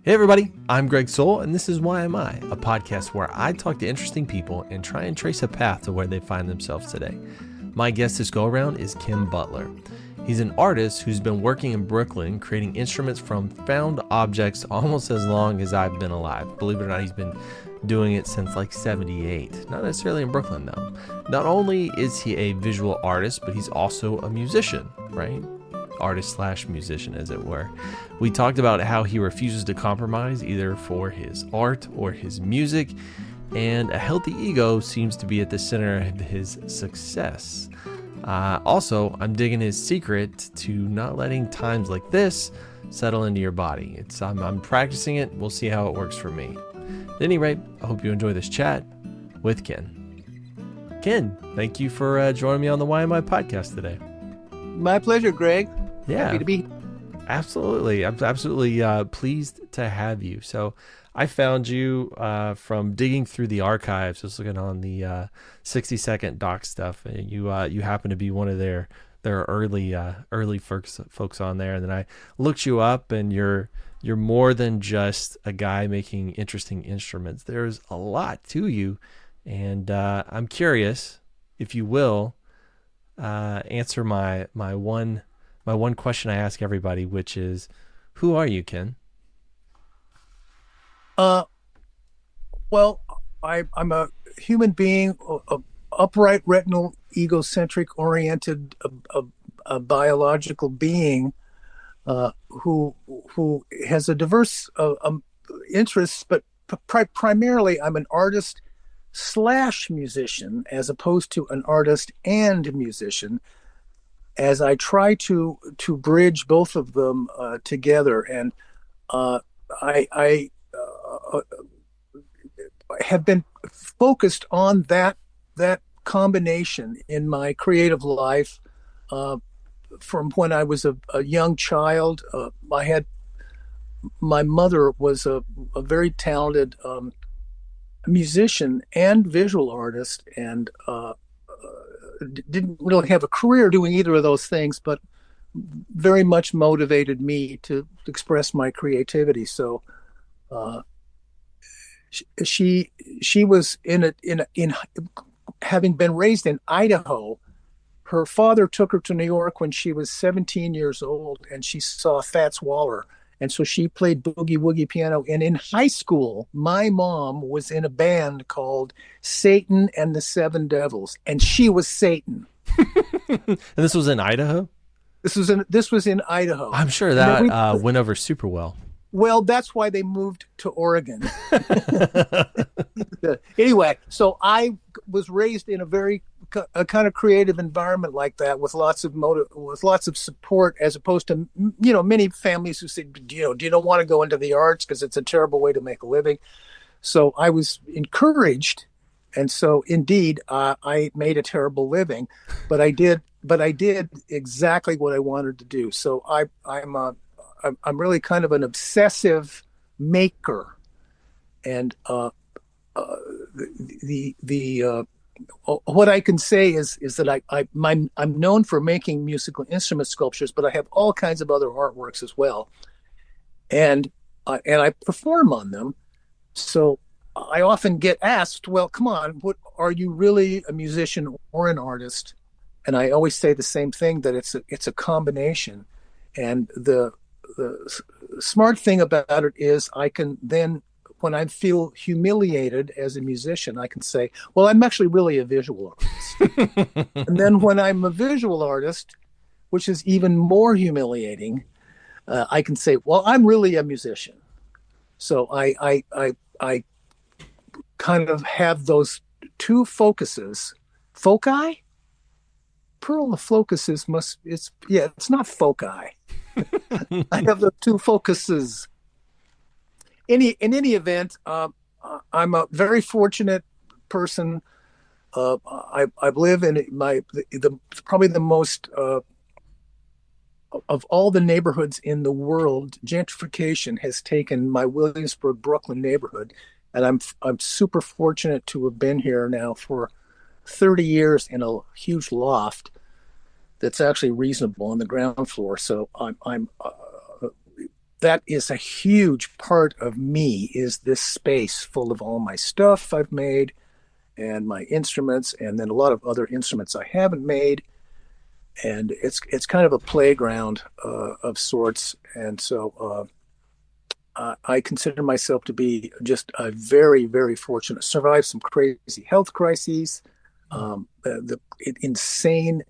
Hey everybody, I'm Greg Soul, and this is Why Am I, a podcast where I talk to interesting people and try and trace a path to where they find themselves today. My guest this go-around is Ken Butler. He's an artist who's been working in Brooklyn, creating instruments from found objects almost as long as I've been alive. Believe it or not, he's been doing it since like 78. Not necessarily in Brooklyn, though. Not only is he a visual artist, but he's also a musician, right? Artist slash musician, as it were. We talked about how he refuses to compromise either for his art or his music, and a healthy ego seems to be at the center of his success. Also, I'm digging his secret to not letting times like this settle into your body. I'm practicing it. We'll see how it works for me. At any rate, I hope you enjoy this chat with Ken. Ken, thank you for joining me on the Why Am I podcast today. My pleasure, Greg. Yeah, happy to be. Absolutely. I'm absolutely pleased to have you. So I found you from digging through the archives, just looking on the 60-second doc stuff. And you happen to be one of their early folks on there. And then I looked you up, and you're more than just a guy making interesting instruments. There's a lot to you, and I'm curious if you will answer my one question I ask everybody, which is, who are you, Ken? Well, I'm a human being, a upright, retinal, egocentric, oriented, a biological being who has a diverse interests, but primarily I'm an artist slash musician, as opposed to an artist and musician, as I try to bridge both of them together. And I have been focused on that combination in my creative life from when I was a young child. My mother was a very talented musician and visual artist, and didn't really have a career doing either of those things, but very much motivated me to express my creativity. So she was in having been raised in Idaho. Her father took her to New York when she was 17 years old, and she saw Fats Waller. And so she played boogie woogie piano. And in high school, my mom was in a band called Satan and the Seven Devils, and she was Satan. And this was in Idaho? This was in Idaho. I'm sure that went over super well. Well, that's why they moved to Oregon. Anyway, so I was raised in a kind of creative environment like that, with lots of support, as opposed to many families who say, do you don't want to go into the arts because it's a terrible way to make a living. So I was encouraged, and so indeed I made a terrible living, but I did exactly what I wanted to do. So I'm really kind of an obsessive maker, and what I can say is that I'm known for making musical instrument sculptures, but I have all kinds of other artworks as well, and I perform on them. So I often get asked, "Well, come on, what are you really, a musician or an artist?" And I always say the same thing, that it's a combination. And the smart thing about it is, I can then, when I feel humiliated as a musician, I can say, well, I'm actually really a visual artist. And then when I'm a visual artist, which is even more humiliating, I can say, well, I'm really a musician. So I kind of have those two focuses. Foci? Plural of focuses it's not foci. I have the two focuses. In any event, I'm a very fortunate person. I live in probably the most of all the neighborhoods in the world. Gentrification has taken my Williamsburg, Brooklyn neighborhood, and I'm super fortunate to have been here now for 30 years in a huge loft that's actually reasonable on the ground floor. So I'm that is a huge part of me, is this space full of all my stuff I've made and my instruments, and then a lot of other instruments I haven't made. And it's kind of a playground of sorts. And so I consider myself to be just a very, very fortunate. Survived some crazy health crises, the insane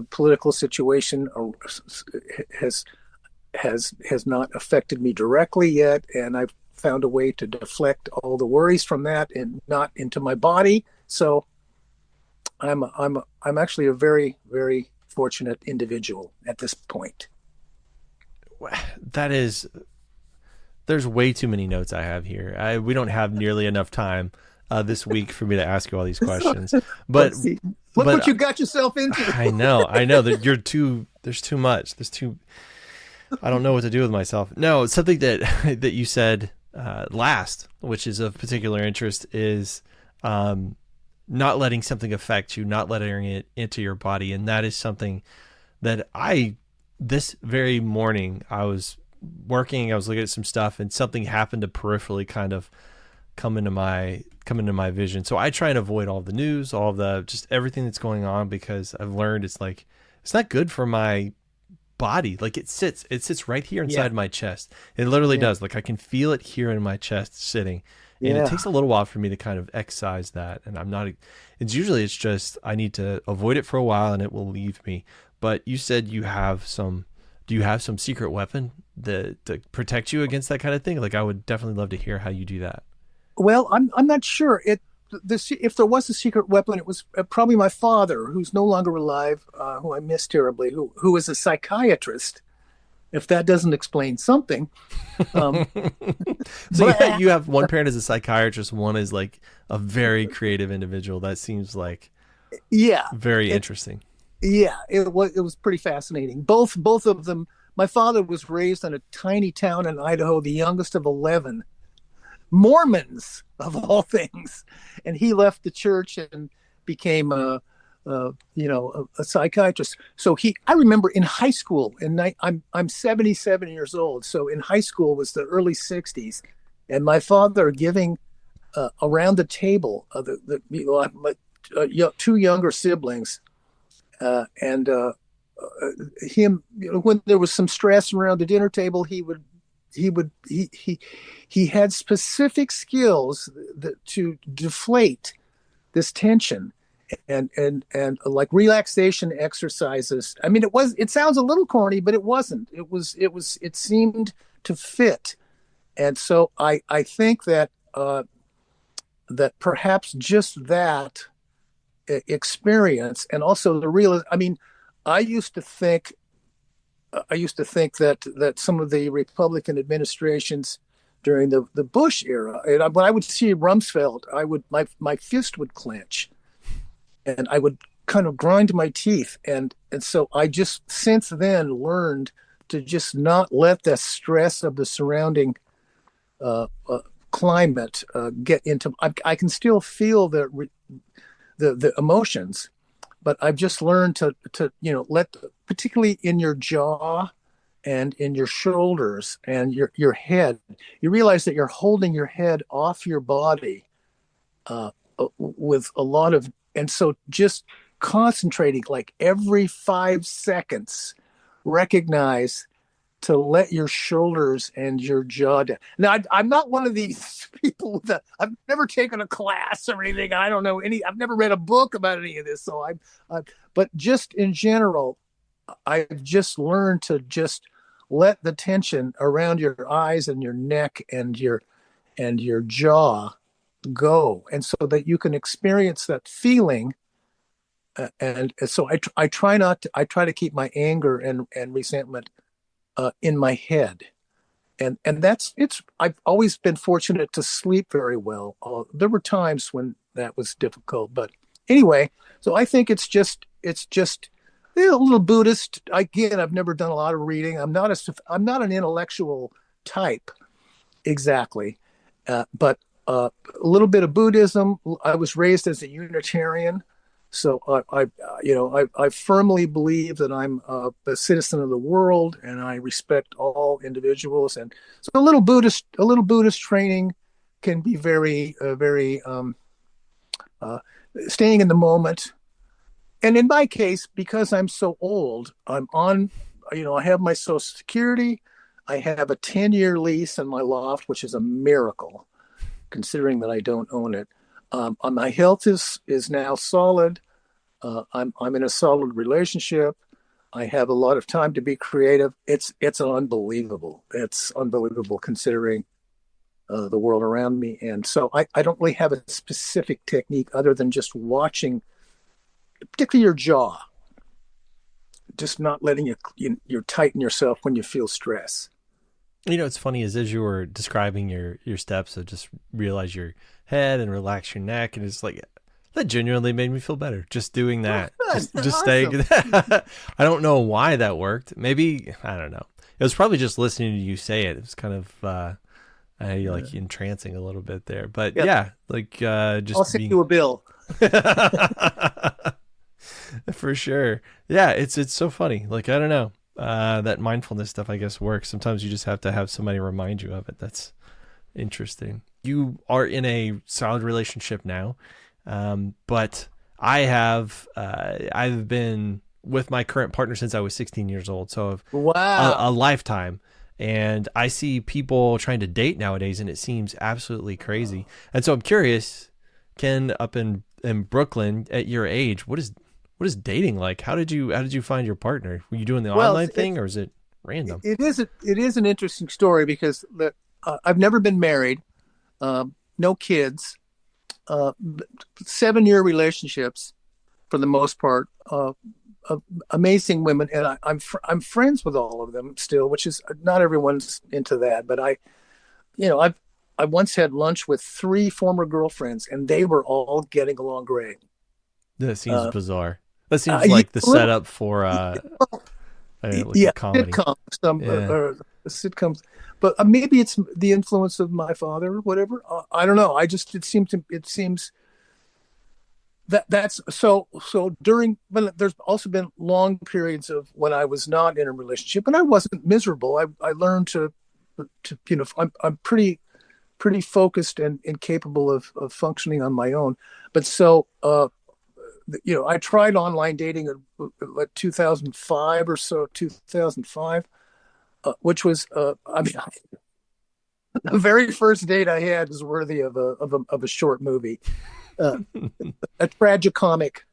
political situation has has not affected me directly yet, and I've found a way to deflect all the worries from that and not into my body. So I'm actually a very, very fortunate individual at this point. That is, there's way too many notes I have here. We don't have nearly enough time this week for me to ask you all these questions. But Let's see. Look but what you got yourself into. I know that you're too. There's too much. There's too. I don't know what to do with myself. No, something that that you said last, which is of particular interest, is not letting something affect you, not letting it into your body, and that is something that this very morning I was working, I was looking at some stuff, and something happened to peripherally kind of come into my vision. So I try and avoid all the news, all the just everything that's going on, because I've learned it's like it's not good for my body. Like it sits right here inside Yeah, my chest. It literally yeah, does. Like I can feel it here in my chest sitting. And it yeah. takes a little while for me to kind of excise that. And it's just, I need to avoid it for a while and it will leave me. But you said do you have some secret weapon to protect you against that kind of thing? Like I would definitely love to hear how you do that. Well, I'm not sure. If there was a secret weapon, it was probably my father, who's no longer alive, who I miss terribly, who was a psychiatrist. If that doesn't explain something, um, So but you have one parent as a psychiatrist, one is like a very creative individual. That seems like yeah, very it, interesting. yeah, it was pretty fascinating. Both of them. My father was raised in a tiny town in Idaho, the youngest of 11 Mormons of all things, and he left the church and became a psychiatrist. So I remember in high school, and I'm 77 years old. So in high school was the early 60s, and my father giving around the table two younger siblings, and him, when there was some stress around the dinner table, he had specific skills to deflate this tension, and like relaxation exercises. I mean, it sounds a little corny, but it wasn't. It seemed to fit. And so I think that perhaps just that experience, and also the real. I mean, I used to think that some of the Republican administrations during the Bush era, and when I would see Rumsfeld, my fist would clench, and I would kind of grind my teeth, and so I just since then learned to just not let the stress of the surrounding uh, uh, climate get into. I can still feel the emotions, but I've just learned to let, particularly in your jaw and in your shoulders and your head, you realize that you're holding your head off your body with a lot of, and so just concentrating like every 5 seconds, recognize to let your shoulders and your jaw down. Now, I'm not one of these people that I've never taken a class or anything. I don't know I've never read a book about any of this. So but just in general, I've just learned to just let the tension around your eyes and your neck and your jaw go, and so that you can experience that feeling. And so I try not to, I try to keep my anger and resentment in my head, and I've always been fortunate to sleep very well. There were times when that was difficult, but anyway, so I think it's just a little Buddhist. Again, I've never done a lot of reading. I'm not an intellectual type exactly, but a little bit of Buddhism. I was raised as a Unitarian, So I firmly believe that I'm a citizen of the world, and I respect all individuals. And so a little Buddhist training can be very uh, staying in the moment. And in my case, because I'm so old, I have my Social Security. I have a 10-year lease in my loft, which is a miracle considering that I don't own it. My health is now solid. I'm in a solid relationship. I have a lot of time to be creative. It's unbelievable. It's unbelievable considering the world around me. And so I don't really have a specific technique other than just watching, particularly your jaw, just not letting you tighten yourself when you feel stress. It's funny is as you were describing your steps, I just realize your head and relax your neck, and it's like that genuinely made me feel better just doing Oh, that. good. Just Awesome. staying. I don't know why that worked. Maybe I don't know. It was probably just listening to you say it. It was kind of Yeah. like entrancing a little bit there. But Yeah. yeah, like I'll just send being you a bill. for sure. Yeah, it's so funny. Like I don't know. That mindfulness stuff I guess works. Sometimes you just have to have somebody remind you of it. That's interesting. You are in a solid relationship now. But I've been with my current partner since I was 16 years old. So I've a Wow. lifetime. And I see people trying to date nowadays, and it seems absolutely crazy. And so I'm curious, Ken, up in Brooklyn at your age, what is dating like? How did you find your partner? Were you doing the Well, online thing, or is it random? it is an interesting story because I've never been married, no kids, 7-year relationships for the most part, amazing women, and I'm friends with all of them still, which is not everyone's into that, but I once had lunch with 3 former girlfriends, and they were all getting along great. That seems Uh, bizarre. That seems yeah, like the a little, setup for like a yeah, comedy. sitcoms, Yeah. sitcoms, but maybe it's the influence of my father or whatever. I don't know. I just it seems that's so during, but there's also been long periods of when I was not in a relationship, and I wasn't miserable. I learned to I'm pretty focused and capable of functioning on my own. But I tried online dating in 2005 or so, 2005, which was, I mean, the very first date I had was worthy of a short movie, uh, a tragicomic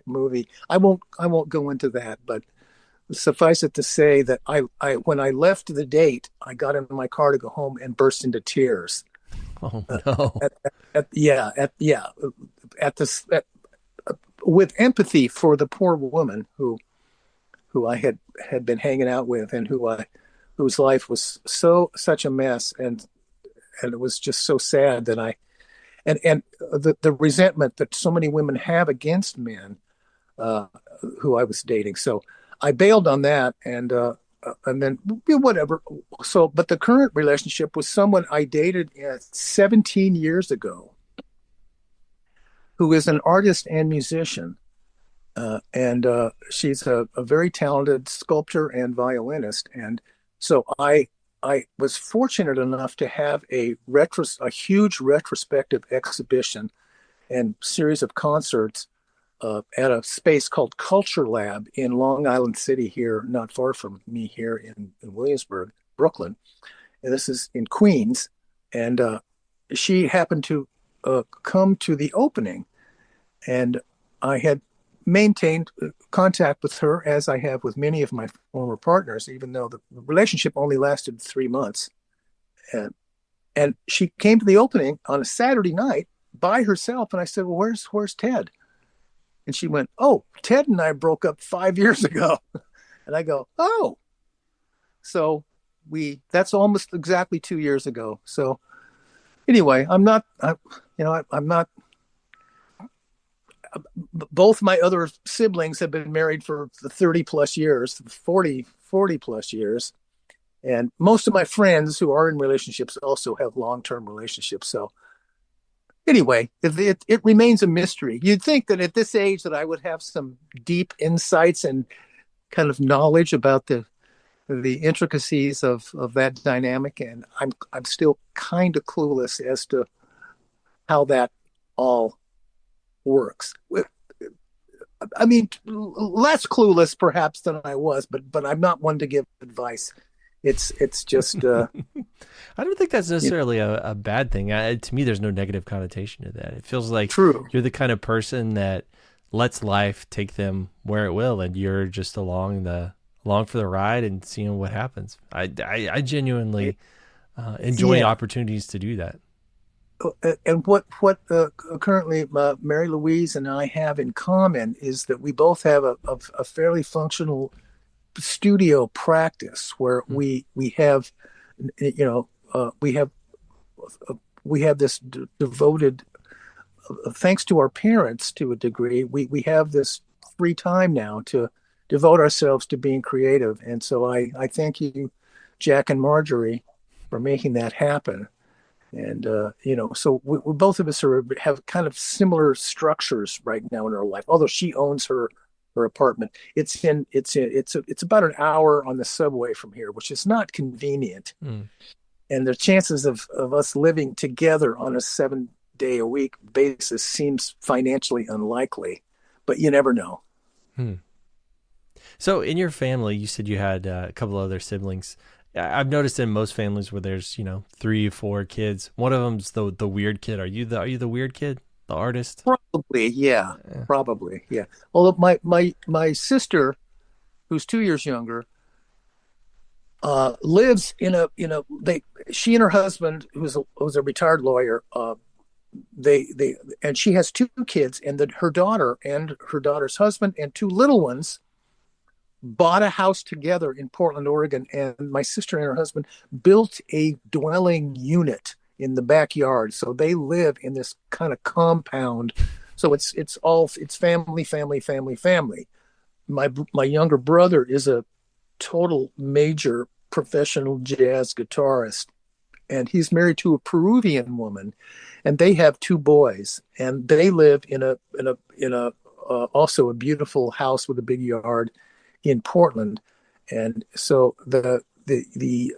movie. I won't go into that, but suffice it to say that I when I left the date, I got in my car to go home and burst into tears. Oh no. At, yeah, at this at, with empathy for the poor woman who I had been hanging out with, and whose life was such a mess, and it was just so sad that and the resentment that so many women have against men, uh, who I was dating. So I bailed on that, and then whatever. So, but the current relationship was someone I dated 17 years ago, who is an artist and musician. And she's a very talented sculptor and violinist. And so I was fortunate enough to have a huge retrospective exhibition and series of concerts at a space called Culture Lab in Long Island City here, not far from me here in Williamsburg, Brooklyn. And this is in Queens. And she happened to come to the opening, and I had maintained contact with her as I have with many of my former partners, even though the relationship only lasted 3 months. And, and she came to the opening on a Saturday night by herself. And I said, "Well, where's Ted?" And she went, "Oh, Ted and I broke up 5 years ago." And I go, "Oh." So that's almost exactly 2 years ago. So anyway, I'm not, both my other siblings have been married for 30 plus years, 40 plus years. And most of my friends who are in relationships also have long term relationships. So anyway, it remains a mystery. You'd think that at this age that I would have some deep insights and kind of knowledge about the intricacies of that dynamic, and I'm still kind of clueless as to how that all works. I mean, less clueless perhaps than I was, but I'm not one to give advice. It's just I don't think that's you know, necessarily a bad thing. To me, there's no negative connotation to that. It feels like true. you're the kind of person that lets life take them where it will, and you're just along for the ride and seeing what happens. I genuinely enjoy Yeah. opportunities to do that. And what currently Mary Louise and I have in common is that we both have a fairly functional studio practice where Mm. we have you know we have this devoted thanks to our parents to a degree we have this free time now to devote ourselves to being creative, and so I thank you, Jack and Marjorie, for making that happen. And so we both of us have kind of similar structures right now in our life. Although she owns her apartment, it's about an hour on the subway from here, which is not convenient. Mm. And the chances of us living together on a 7 day a week basis seems financially unlikely, but you never know. Hmm. So, in your family, you said you had a couple other siblings. I've noticed in most families where there's 3 or 4 kids, one of them's the weird kid. Are you the weird kid, the artist? Probably, yeah, Yeah. probably, yeah. Although my sister, who's 2 years younger, lives in a they she and her husband, who's a retired lawyer, they and she has 2 kids, and her daughter and her daughter's husband and 2 little ones bought a house together in Portland, Oregon, and my sister and her husband built a dwelling unit in the backyard. So they live in this kind of compound. So it's family, family, family, family. My younger brother is a total major professional jazz guitarist, and he's married to a Peruvian woman, and they have 2 boys, and they live in a also a beautiful house with a big yard in Portland. And so the the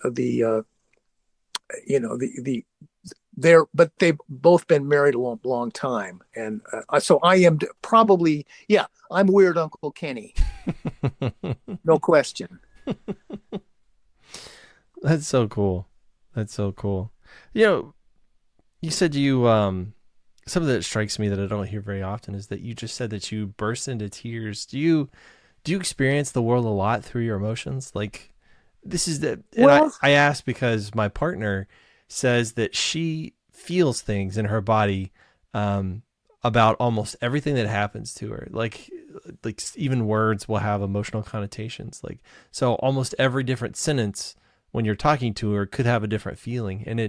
they're but they've both been married a long time, and so I am probably, yeah, I'm weird Uncle Kenny, no question. That's so cool. That's so cool. You know, you said something that strikes me that I don't hear very often is that you just said that you burst into tears. Do you experience the world a lot through your emotions? Like this is the and I Well, I ask because my partner says that she feels things in her body um about almost everything that happens to her. Like even words will have emotional connotations. Like so almost every different sentence when you're talking to her could have a different feeling, and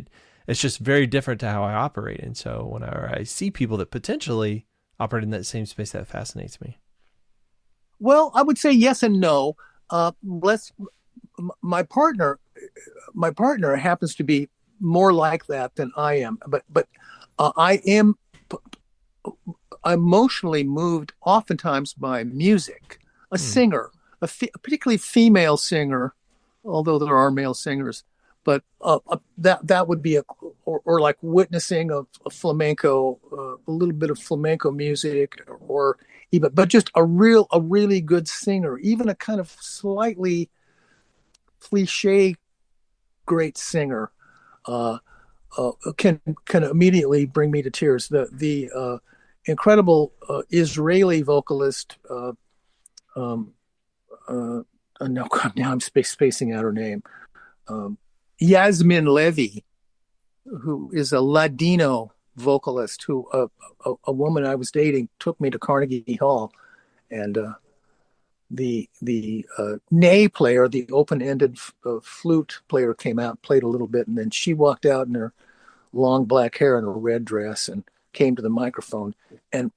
it's just very different to how I operate. And so whenever I see people that potentially operate in that same space, that fascinates me. I would say yes and no. Let's my partner my partner happens to be more like that than I am, but I am emotionally moved oftentimes by music. A Hmm. singer, a particularly female singer, although there are male singers, but that would be or like witnessing a flamenco, a little bit of flamenco music, or even, but just a really good singer, even a kind of slightly cliche great singer, uh, can immediately bring me to tears. The incredible Israeli vocalist, um, uh, no, now I'm spacing out her name, um, Yasmin Levy, who is a Ladino vocalist, who a woman I was dating took me to Carnegie Hall, and the ney player, the open-ended flute player, came out, played a little bit, and then she walked out in her long black hair and a red dress and came to the microphone. And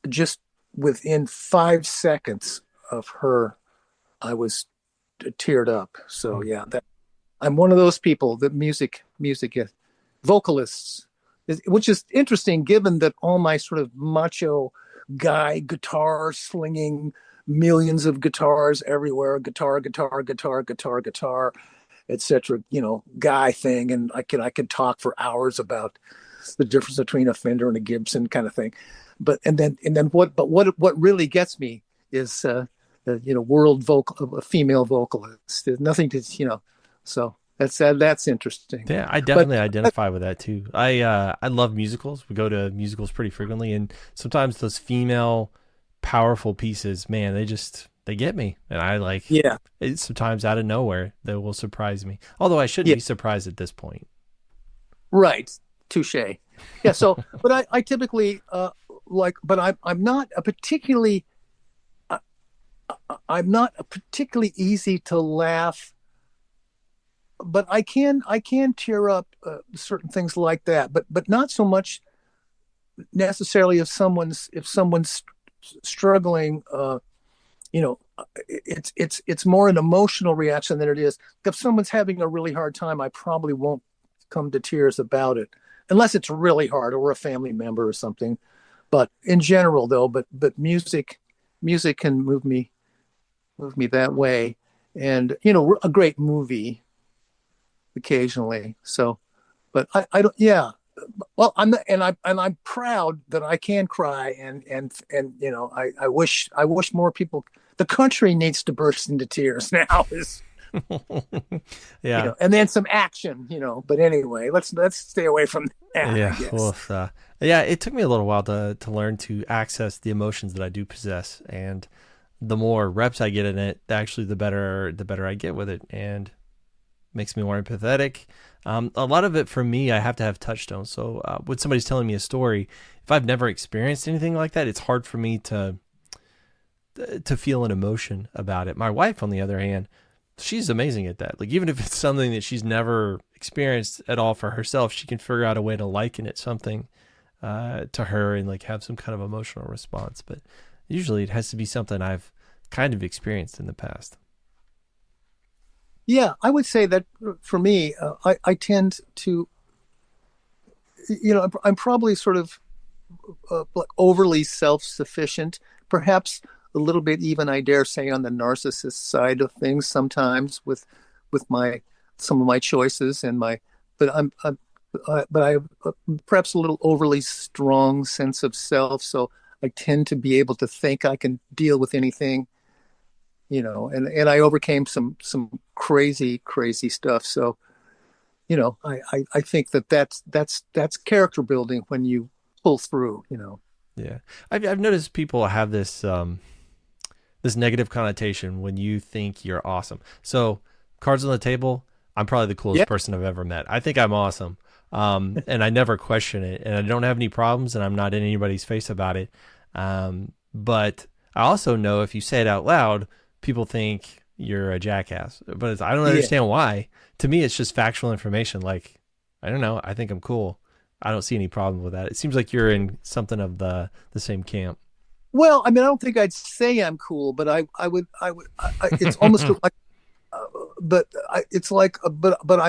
just within 5 seconds of her, I was teared up. So Hmm. yeah, that I'm one of those people that vocalists which is interesting given that all my sort of macho guy guitar slinging millions of guitars everywhere, guitar, guitar, guitar, guitar, guitar, etc. Guy thing, and I could talk for hours about the difference between a Fender and a Gibson kind of thing. And then what really gets me is world vocal, a female vocalist. There's nothing to so that's interesting. Yeah, I But definitely identify with that too. I love musicals. We go to musicals pretty frequently, and sometimes those female powerful pieces, man, they get me, and I like yeah, it. Sometimes out of nowhere, they will surprise me. Although I shouldn't yeah, be surprised at this point. right. Touche. Yeah. So, but I typically but I'm not a particularly I, I'm not a particularly easy to laugh, but I can tear up certain things like that, but not so much necessarily if someone's struggling. It's more an emotional reaction than it is if someone's having a really hard time. I probably won't come to tears about it unless it's really hard or a family member or something. But in general, though, but music can move me that way, and a great movie occasionally. So, but I don't. Yeah. Well, I'm not, and I'm proud that I can cry, and I wish more people. The country needs to burst into tears now. Is Yeah, and then some action. But anyway, let's stay away from that, I yeah. guess. Well, yeah. It took me a little while to learn to access the emotions that I do possess, and the more reps I get in it, actually, the better I get with it, and makes me more empathetic. A lot of it for me, I have to have touchstones. So when somebody's telling me a story, if I've never experienced anything like that, it's hard for me to feel an emotion about it. My wife, on the other hand, she's amazing at that. Like even if it's something that she's never experienced at all for herself, she can figure out a way to liken it something to her and like have some kind of emotional response. But usually it has to be something I've kind of experienced in the past. Yeah, I would say that for me, I tend to, I'm probably sort of like overly self-sufficient, perhaps a little bit even, I dare say, on the narcissist side of things sometimes with my some of my choices and my, but but I have perhaps a little overly strong sense of self, so I tend to be able to think I can deal with anything, and I overcame some crazy stuff. So, I think that's character building when you pull through. Yeah, I've noticed people have this negative connotation when you think you're awesome. So, cards on the table, I'm probably the coolest Yeah, person I've ever met. I think I'm awesome. And I never question it, and I don't have any problems, and I'm not in anybody's face about it. But I also know if you say it out loud, people think you're a jackass. But I don't yeah. understand why. To me, it's just factual information. Like, I don't know. I think I'm cool. I don't see any problem with that. It seems like you're in something of the same camp. Well, I mean, I don't think I'd say I'm cool, but it's almost like, it's like, but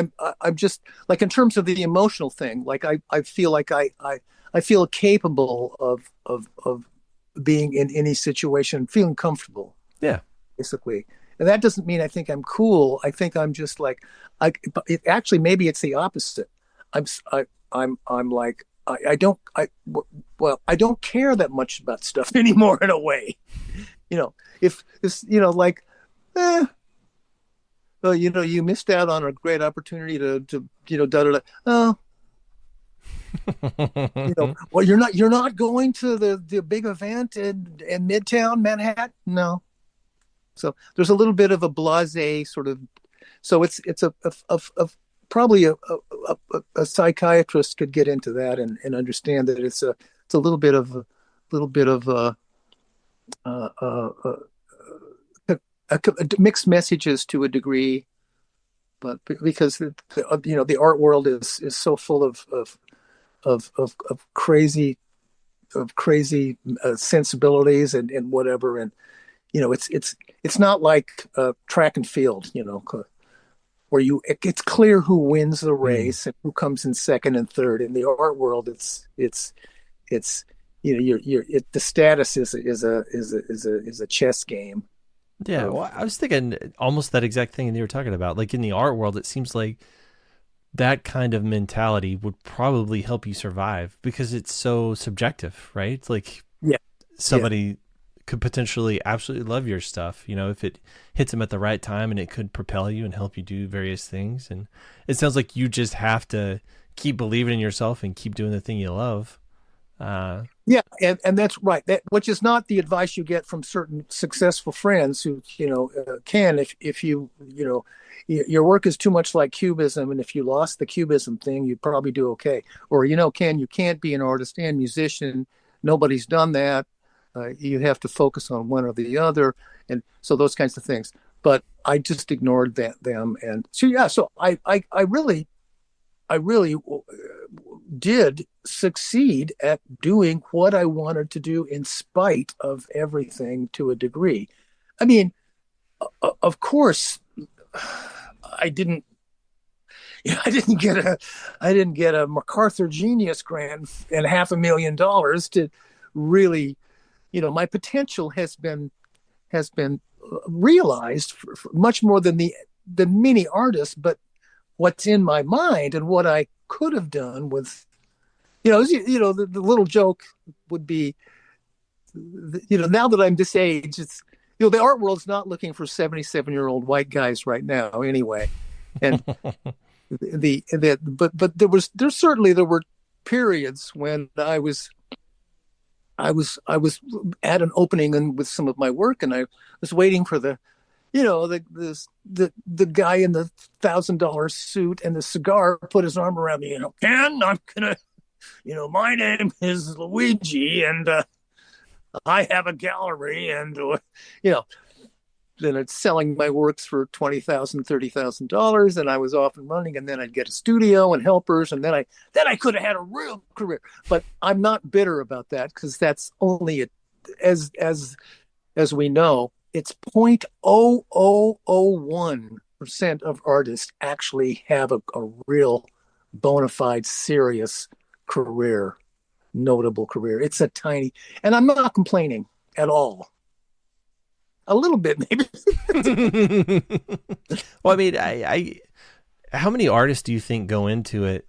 I'm just like in terms of the emotional thing, like I feel like I feel capable of being in any situation, feeling comfortable, Yeah. basically. And that doesn't mean I think I'm cool. I think I'm just like, actually, maybe it's the opposite. I'm, I'm like, I don't, well, I don't care that much about stuff anymore in a way. You know, if it's, like, eh, well, you missed out on a great opportunity to, da da da. Oh, well, you're not going to the big event in Midtown Manhattan. No. So there's a little bit of a blasé sort of. So it's a probably a psychiatrist could get into that and understand that it's a little bit of uh, uh, uh, mixed messages to a degree, but because the art world is so full of crazy sensibilities and whatever, and it's not like track and field, where it's clear who wins the Mm. race and who comes in second and third. In the art world, it's the status is a chess game Yeah, of well, I was thinking almost that exact thing you were talking about. Like in the art world, it seems like that kind of mentality would probably help you survive because it's so subjective, right? It's like yeah, yeah, somebody could potentially absolutely love your stuff, if it hits them at the right time, and it could propel you and help you do various things. And it sounds like you just have to keep believing in yourself and keep doing the thing you love. Uh, yeah, and that's right. That which is not the advice you get from certain successful friends who, can if your work is too much like cubism, and if you lost the cubism thing, you'd probably do okay. Or Ken, you can't be an artist and musician. Nobody's done that. You have to focus on one or the other, and so those kinds of things. But I just ignored them, and so yeah. So I really did succeed at doing what I wanted to do in spite of everything to a degree. I mean, of course, I didn't. I didn't get a MacArthur Genius Grant and $500,000 to really, my potential has been realized for much more than many artists. But what's in my mind and what I could have done with, the little joke would be, now that I'm this age, it's, the art world's not looking for 77-year-old white guys right now anyway. And but there were periods when I was at an opening and with some of my work, and I was waiting for the guy in the $1,000 suit and the cigar put his arm around me. Ken, I'm gonna, my name is Luigi, and I have a gallery, and you know, then it's selling my works for $20,000, $30,000, and I was off and running. And then I'd get a studio and helpers, and then I could have had a real career. But I'm not bitter about that, because that's only as we know, it's 0.0001% of artists actually have a real bona fide serious career, notable career. It's a tiny, and I'm not complaining at all. A little bit, maybe. well, I mean, how many artists do you think go into it,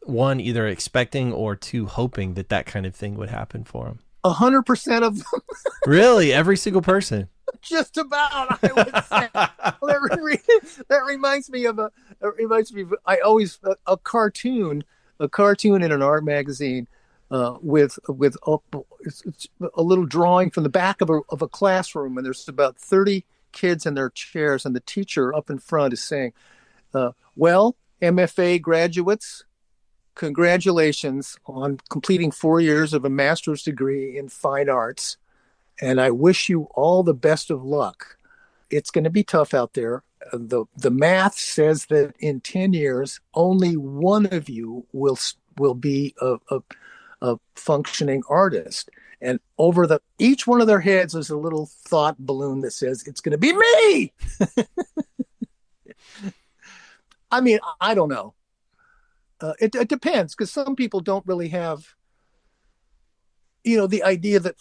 one, either expecting, or two, hoping that kind of thing would happen for them? 100% of them. Really? Every single person? Just about, I would say. That reminds me of I always a cartoon in an art magazine, with it's a little drawing from the back of a classroom, and there's about 30 kids in their chairs, and the teacher up in front is saying, well, MFA graduates, congratulations on completing 4 years of a master's degree in fine arts, and I wish you all the best of luck. It's going to be tough out there. The math says that in 10 years, only one of you will be a functioning artist. And over each one of their heads is a little thought balloon that says, it's going to be me. I mean, I don't know. It depends, because some people don't really have, the idea that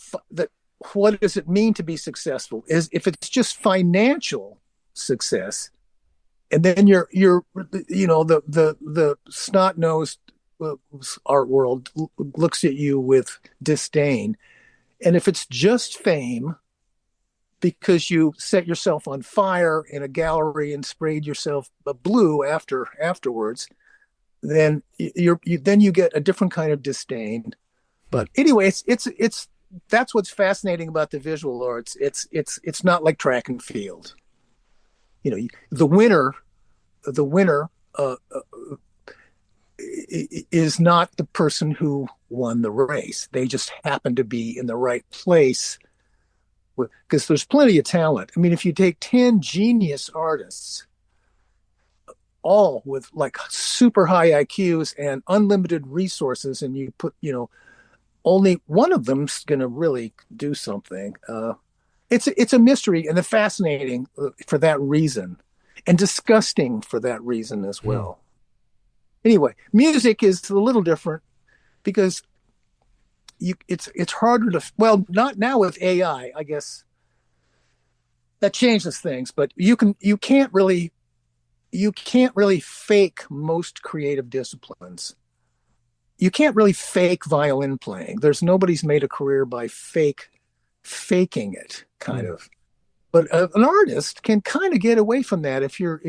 what does it mean to be successful is if it's just financial success, and then the snot-nosed art world looks at you with disdain. And if it's just fame because you set yourself on fire in a gallery and sprayed yourself blue afterwards, then you get a different kind of disdain. But anyway, it's that's what's fascinating about the visual arts. It's not like track and field. The winner is not the person who won the race. They just happen to be in the right place, because there's plenty of talent. I mean, if you take 10 genius artists, all with like super high IQs and unlimited resources, and you put, only one of them's going to really do something. It's a mystery, and it's fascinating for that reason. and disgusting for that reason as Hmm. well. Anyway, music is a little different because it's harder to, well, not now with AI, I guess that changes things, but you can't really fake most creative disciplines. You can't really fake violin playing. There's nobody's made a career by faking it, kind Hmm. of. But an artist can kind of get away from that if you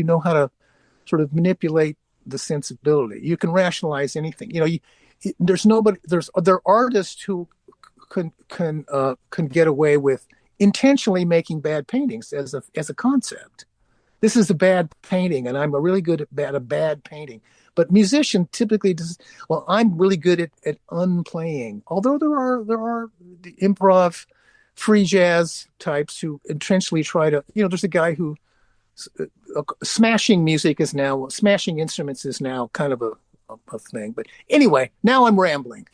know how to sort of manipulate the sensibility. You can rationalize anything. There's nobody. There are artists who can get away with intentionally making bad paintings as a concept. This is a bad painting, and I'm a really good at a bad painting. But musician typically does. Well, I'm really good at unplaying. Although there are the improv, free jazz types who intentionally try to. There's a guy who smashing instruments is now kind of a thing. But anyway, now I'm rambling.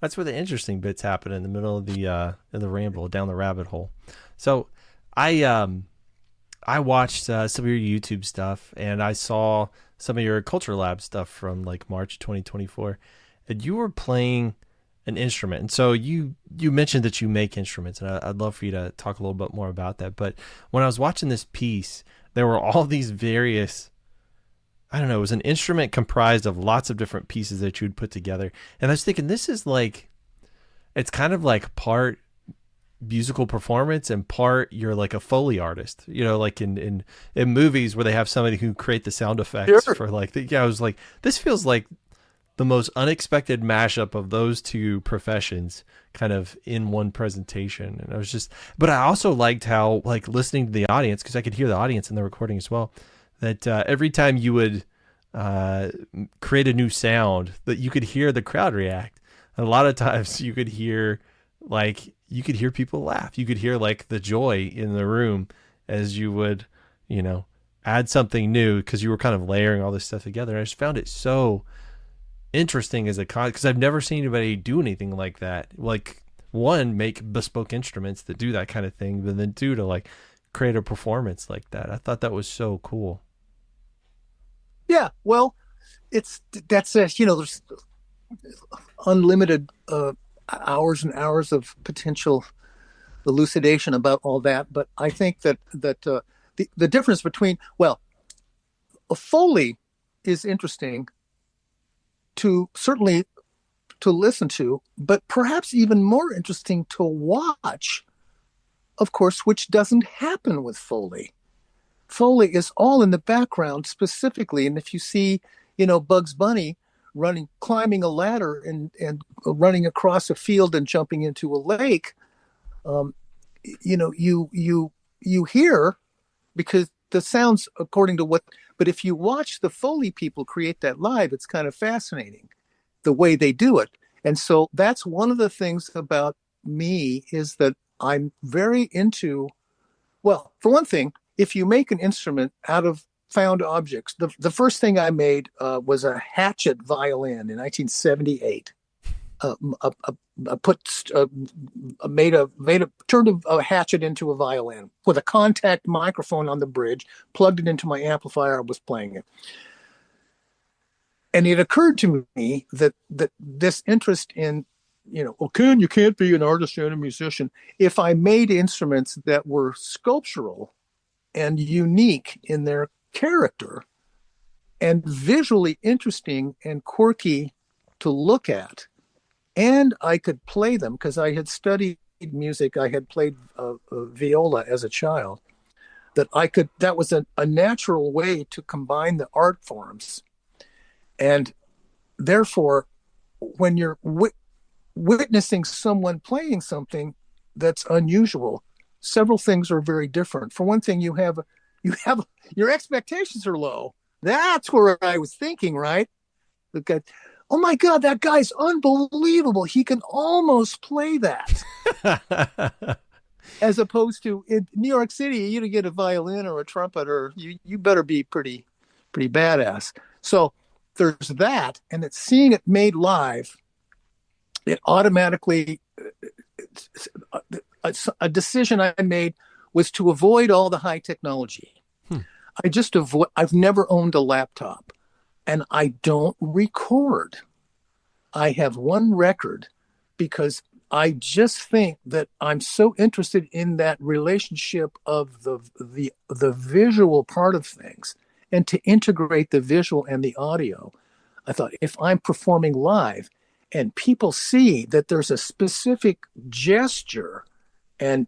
That's where the interesting bits happen in the middle of the ramble down the rabbit hole. So, I watched some of your YouTube stuff, and I saw some of your Culture Lab stuff from like March 2024, and you were playing an instrument. And so you mentioned that you make instruments, and I'd love for you to talk a little bit more about that. But when I was watching this piece, there were all these various, I don't know, it was an instrument comprised of lots of different pieces that you'd put together. And I was thinking, this is like, it's kind of like part musical performance and part you're like a Foley artist, like in movies where they have somebody who create the sound effects Sure. for like I was like, this feels like the most unexpected mashup of those two professions kind of in one presentation. And I was just, but I also liked how, like, listening to the audience, because I could hear the audience in the recording as well, that every time you would uh, create a new sound, that you could hear the crowd react. And a lot of times you could hear people laugh. You could hear like the joy in the room as you would, you know, add something new because you were kind of layering all this stuff together. I just found it so interesting as a con because I've never seen anybody do anything like that. Like, one, make bespoke instruments that do that kind of thing, but then two, to like create a performance like that. I thought that was so cool. Yeah. Well, it's that's there's unlimited hours and hours of potential elucidation about all that. But I think that the difference between, well, a Foley is interesting to certainly to listen to, but perhaps even more interesting to watch, of course, which doesn't happen with Foley. Foley is all in the background specifically. And if you see, Bugs Bunny climbing a ladder and running across a field and jumping into a lake, um, you hear because the sounds according to what, but if you watch the Foley people create that live, it's kind of fascinating the way they do it. And so that's one of the things about me is that I'm very into, well, for one thing, if you make an instrument out of found objects, the first thing I made was a hatchet violin in 1978. I put made a turned a hatchet into a violin with a contact microphone on the bridge, plugged it into my amplifier. I was playing it, and it occurred to me that this interest in, well, Ken, you can't be an artist and a musician. If I made instruments that were sculptural and unique in their character and visually interesting and quirky to look at, and I could play them because I had studied music. I had played viola as a child. That was a natural way to combine the art forms. And therefore, when you're witnessing someone playing something that's unusual, several things are very different. For one thing, you have your expectations are low. That's where I was thinking, right? The oh my God, that guy's unbelievable. He can almost play that. As opposed to in New York City, you get a violin or a trumpet, or you better be pretty badass. So there's that, and it's seeing it made live. It automatically a decision I made was to avoid all the high technology. Hmm. I've never owned a laptop, and I don't record. I have one record because I just think that I'm so interested in that relationship of the visual part of things, and to integrate the visual and the audio. I thought, if I'm performing live and people see that there's a specific gesture, and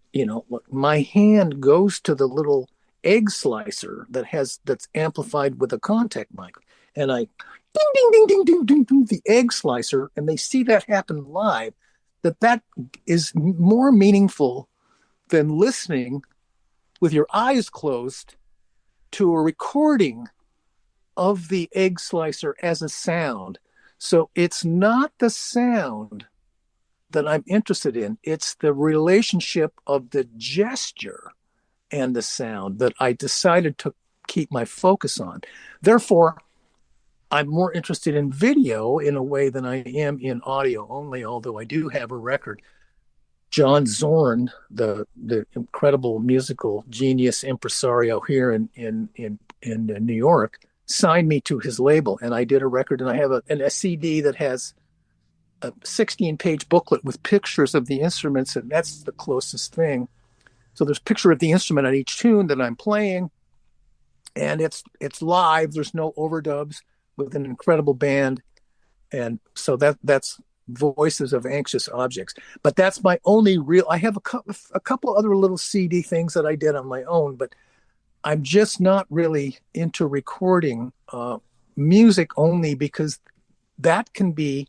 my hand goes to the little egg slicer that's amplified with a contact mic, and I ding ding ding ding ding ding ding the egg slicer, and they see that happen live, that is more meaningful than listening with your eyes closed to a recording of the egg slicer as a sound. So it's not the sound that I'm interested in, it's the relationship of the gesture and the sound that I decided to keep my focus on. Therefore, I'm more interested in video in a way than I am in audio only, although I do have a record. John Zorn, the incredible musical genius impresario here in New York, signed me to his label, and I did a record, and I have a CD that has a 16-page booklet with pictures of the instruments, and that's the closest thing. So there's a picture of the instrument on each tune that I'm playing, and it's live. There's no overdubs, with an incredible band, and so that's Voices of Anxious Objects. But that's my only real. I have a couple other little CD things that I did on my own, but I'm just not really into recording music only, because that can be,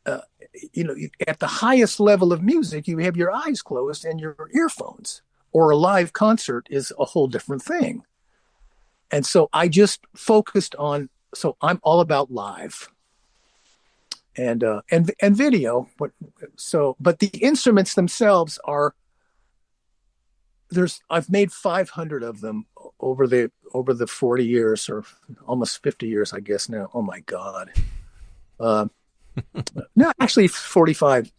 at the highest level of music, you have your eyes closed and your earphones, or a live concert is a whole different thing. And so I just focused on, so I'm all about live and video. But the instruments themselves are, I've made 500 of them over the 40 years, or almost 50 years, I guess now. Oh my God. No, actually 45.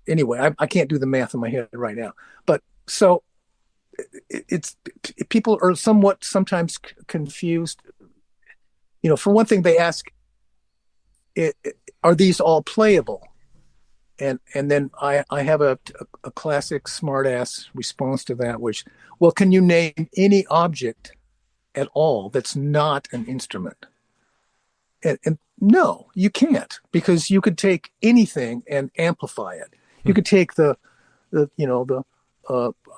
Anyway, I can't do the math in my head right now. But so it's people are sometimes confused. For one thing, they ask, are these all playable? And then I have a classic smartass response to that, which, well, can you name any object at all that's not an instrument? And no, you can't, because you could take anything and amplify it. You could take the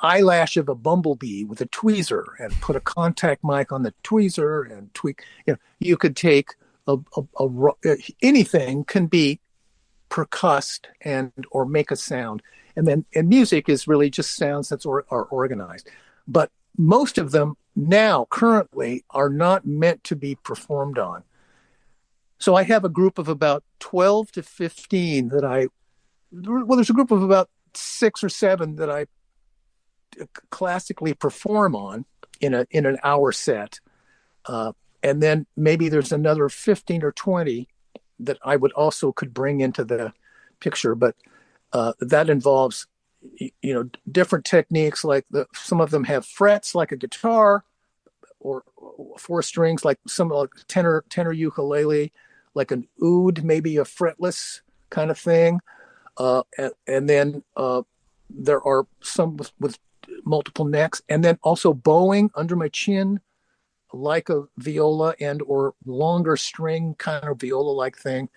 eyelash of a bumblebee with a tweezer and put a contact mic on the tweezer and tweak. You could take anything can be percussed or make a sound, and music is really just sounds that are organized. But most of them now currently are not meant to be performed on. So I have a group of about 12 to 15 there's a group of about 6 or 7 that I classically perform on in an hour set. And then maybe there's another 15 or 20 that I would also could bring into the picture. But that involves, different techniques, like some of them have frets like a guitar, or 4 strings like some like tenor ukulele, like an oud, maybe a fretless kind of thing. And then there are some with multiple necks, and then also bowing under my chin, like a viola or longer string kind of viola-like thing.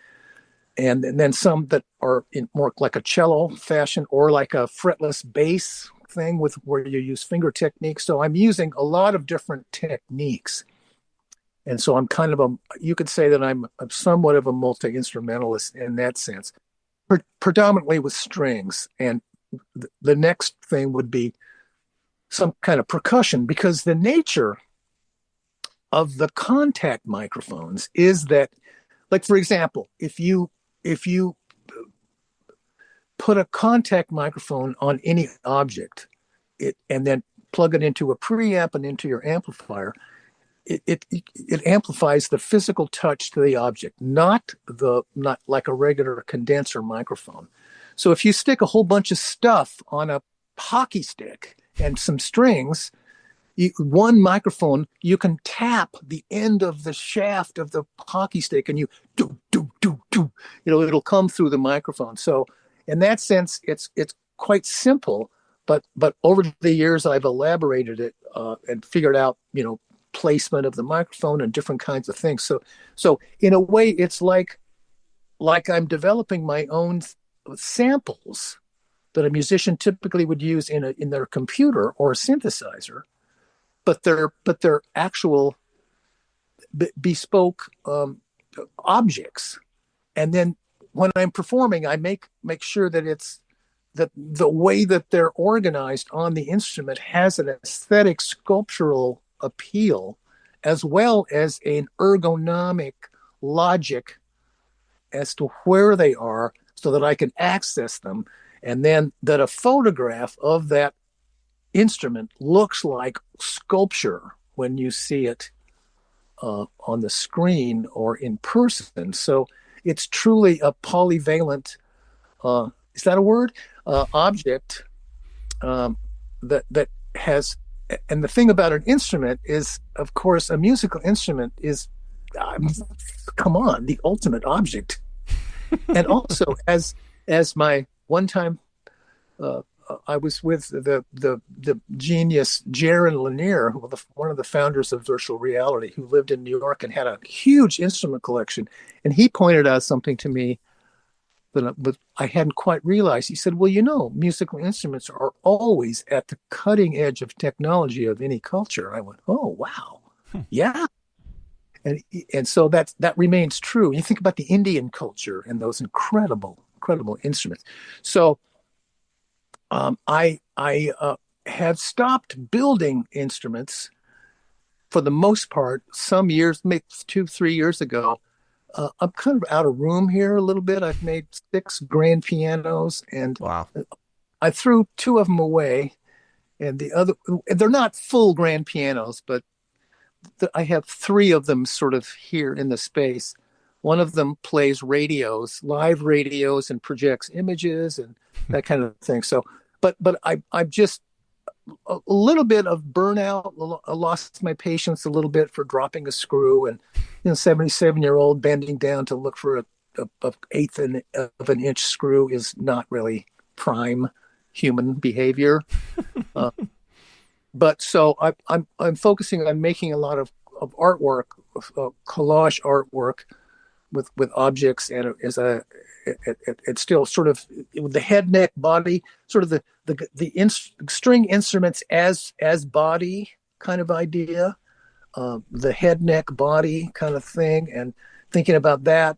And then some that are in more like a cello fashion, or like a fretless bass thing where you use finger techniques. So I'm using a lot of different techniques. And so I'm kind of you could say that I'm somewhat of a multi-instrumentalist in that sense, predominantly with strings. And the next thing would be some kind of percussion, because the nature of the contact microphones is that, like, for example, if you put a contact microphone on any object, and then plug it into a preamp and into your amplifier, it amplifies the physical touch to the object, not like a regular condenser microphone. So if you stick a whole bunch of stuff on a hockey stick and some strings, one microphone, you can tap the end of the shaft of the hockey stick and you do, do, do, do, it'll come through the microphone. So in that sense, it's quite simple, but over the years, I've elaborated it and figured out, placement of the microphone and different kinds of things. So in a way, it's like I'm developing my own samples that a musician typically would use in their computer or a synthesizer, but they're actual bespoke objects. And then when I'm performing, I make sure that it's that the way that they're organized on the instrument has an aesthetic sculptural appeal as well as an ergonomic logic as to where they are so that I can access them, and then that a photograph of that instrument looks like sculpture when you see it on the screen or in person. So it's truly a polyvalent, is that a word? Object that has, and the thing about an instrument is, of course, a musical instrument is, come on, the ultimate object. And also, as my one time, I was with the genius Jaron Lanier, who was one of the founders of virtual reality, who lived in New York and had a huge instrument collection. And he pointed out something to me that I hadn't quite realized. He said, well, musical instruments are always at the cutting edge of technology of any culture. I went, oh, wow. Yeah. And so that remains true. You think about the Indian culture and those incredible instruments. So I have stopped building instruments for the most part some years, maybe 2-3 years ago. I'm kind of out of room here a little bit. I've made 6 grand pianos, and Wow. I threw 2 of them away, and they're not full grand pianos, but I have 3 of them sort of here in the space. One of them plays live radios, and projects images and that kind of thing. So, but I'm just a little bit of burnout. I lost my patience a little bit for dropping a screw, and 77-year-old bending down to look for a eighth of an inch screw is not really prime human behavior. But so I'm focusing on making a lot of artwork, collage artwork with objects, and it's still sort of with the head, neck, body, sort of the string instruments as body kind of idea, the head, neck, body kind of thing, and thinking about that,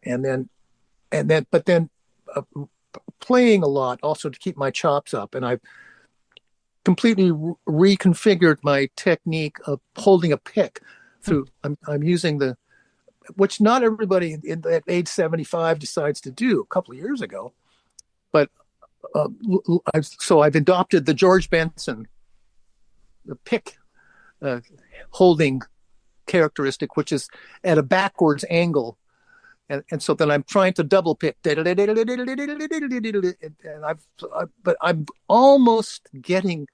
but then playing a lot also to keep my chops up, and I've completely reconfigured my technique of holding a pick through. I'm using which not everybody at age 75 decides to do a couple of years ago, but I've adopted the George Benson, the pick holding characteristic, which is at a backwards angle. And so then I'm trying to double pick, but I'm almost getting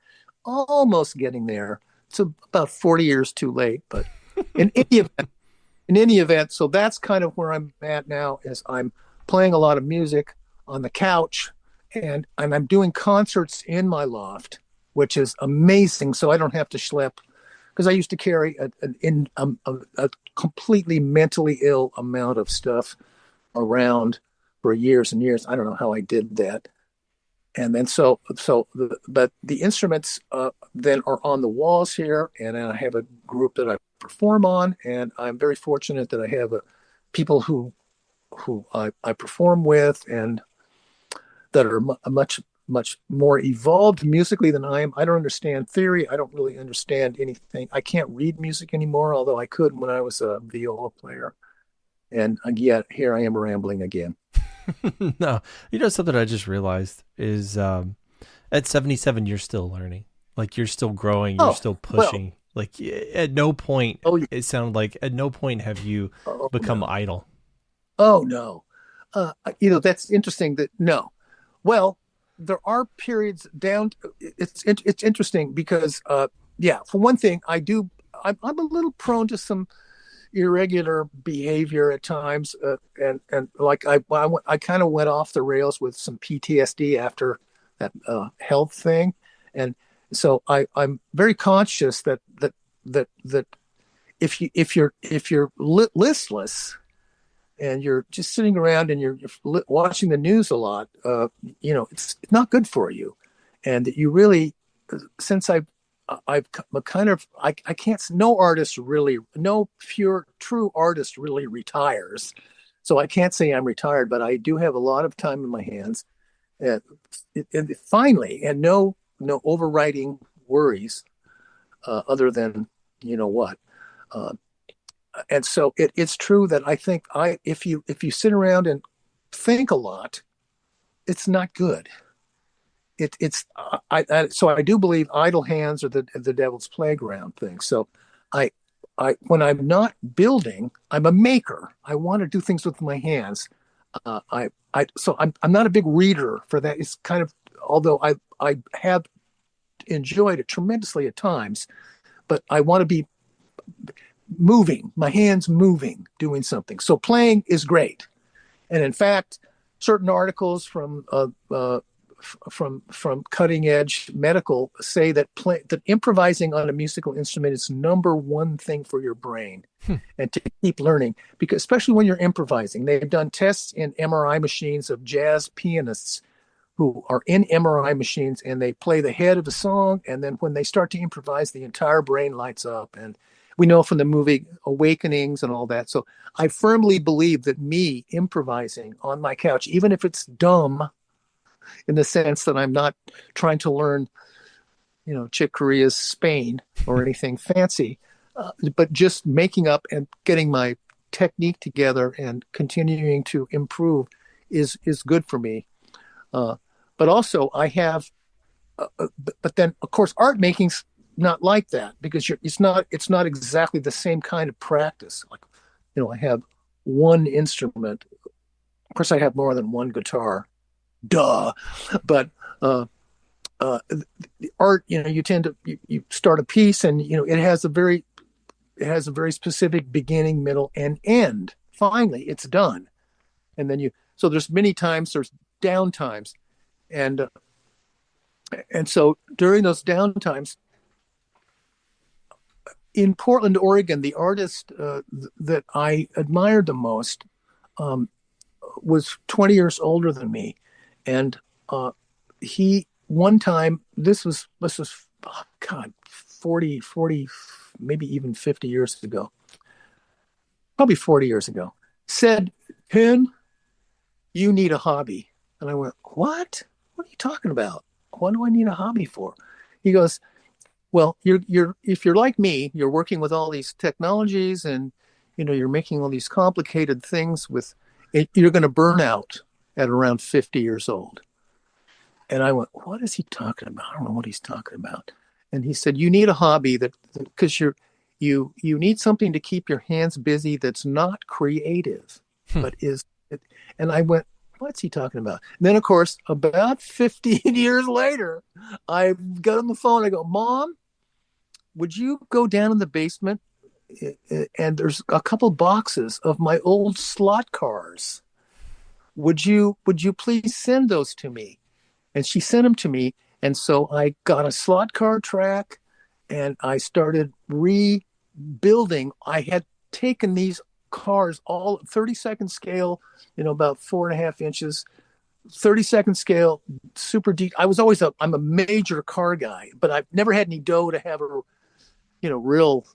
there. It's about 40 years too late, but in any event, so that's kind of where I'm at now. Is I'm playing a lot of music on the couch, and I'm doing concerts in my loft, which is amazing. So I don't have to schlep, because I used to carry a completely mentally ill amount of stuff around for years and years. I don't know how I did that. And then but the instruments then are on the walls here, and then I have a group that I perform on, and I'm very fortunate that I have people who I perform with, and that are much more evolved musically than I am. I don't understand theory. I don't really understand anything. I can't read music anymore, although I could when I was a viola player. And yet here I am rambling again. No, something I just realized is at 77, you're still learning. Like, you're still growing. You're still pushing. Well, like, at no point, it sounded like at no point have you become idle. Oh, no. That's interesting that no. Well, there are periods down. It's interesting because yeah, for one thing, I'm a little prone to some irregular behavior at times, and like I kind of went off the rails with some PTSD after that health thing, and so I'm very conscious that if you're listless and you're just sitting around and you're watching the news a lot, it's not good for you, and that you really, since I've kind of I can't, no artist really, no pure true artist really retires, so I can't say I'm retired, but I do have a lot of time in my hands, and, and finally, and no overriding worries, other than what. Uh, and so it's true that I think if you sit around and think a lot, it's not good. So I do believe idle hands are the devil's playground thing. So I when I'm not building, I'm a maker. I want to do things with my hands. I'm not a big reader for that. It's kind of, although I have enjoyed it tremendously at times, but I want to be moving, my hands moving, doing something. So playing is great. And in fact, certain articles from cutting edge medical say that that improvising on a musical instrument is number one thing for your brain, and to keep learning, because especially when you're improvising, they've done tests in MRI machines of jazz pianists who are in MRI machines, and they play the head of the song, and then when they start to improvise, the entire brain lights up. And we know from the movie Awakenings and all that. So I firmly believe that me improvising on my couch, even if it's dumb, in the sense that I'm not trying to learn, Chick Corea's Spain or anything fancy, but just making up and getting my technique together and continuing to improve is good for me. But also I have, but then of course art making's not like that, because it's not exactly the same kind of practice. Like, I have one instrument. Of course, I have more than one guitar. Duh. But the art, you tend to you start a piece, and it has a very specific beginning, middle, and end. Finally, it's done, and then so there's many times there's down times, and so during those down times in Portland, Oregon, the artist that I admired the most was 20 years older than me, and he one time, this was God, 40, maybe even 50 years ago, probably 40 years ago, said, "Ken, you need a hobby." And I went, "What? What are you talking about? What do I need a hobby for?" He goes, "Well, if you're like me, you're working with all these technologies, and you're making all these complicated things with it, you're going to burn out at around 50 years old." And I went, "What is he talking about? I don't know what he's talking about." And he said, "You need a hobby because you need something to keep your hands busy that's not creative, but is." And I went, "What's he talking about?" And then, of course, about 15 years later, I got on the phone. I go, "Mom, would you go down in the basement, and there's a couple boxes of my old slot cars. Would you please send those to me?" And she sent them to me. And so I got a slot car track, and I started rebuilding. I had taken these cars all 32nd scale, about 4.5 inches, 32nd scale, super deep. I'm a major car guy, but I've never had any dough to have a, real.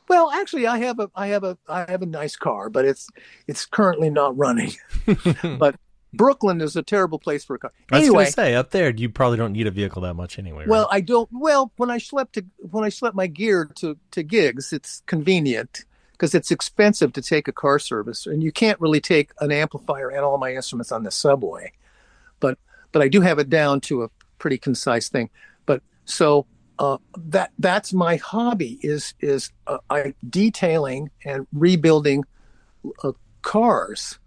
Well, actually, I have a nice car, but it's currently not running. But Brooklyn is a terrible place for a car. I was going Anyway, to say, up there, you probably don't need a vehicle that much anyway, right? well, I don't. Well, when I schlepp my gear to gigs, it's convenient because it's expensive to take a car service, and you can't really take an amplifier and all my instruments on the subway. But I do have it down to a pretty concise thing. But so that's my hobby is I detailing and rebuilding cars,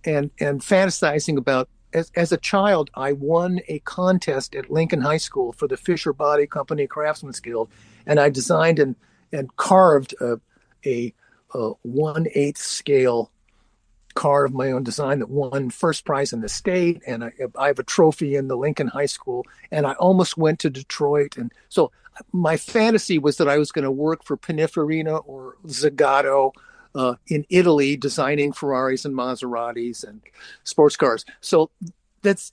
and fantasizing about as a child, I won a contest at Lincoln High School for the Fisher Body Company Craftsman's Guild, and I designed and carved a 1/8 scale car of my own design that won first prize in the state. And I have a trophy in the Lincoln High School. And I almost went to Detroit. And so my fantasy was that I was going to work for Pininfarina or Zagato in Italy, designing Ferraris and Maseratis and sports cars. So that's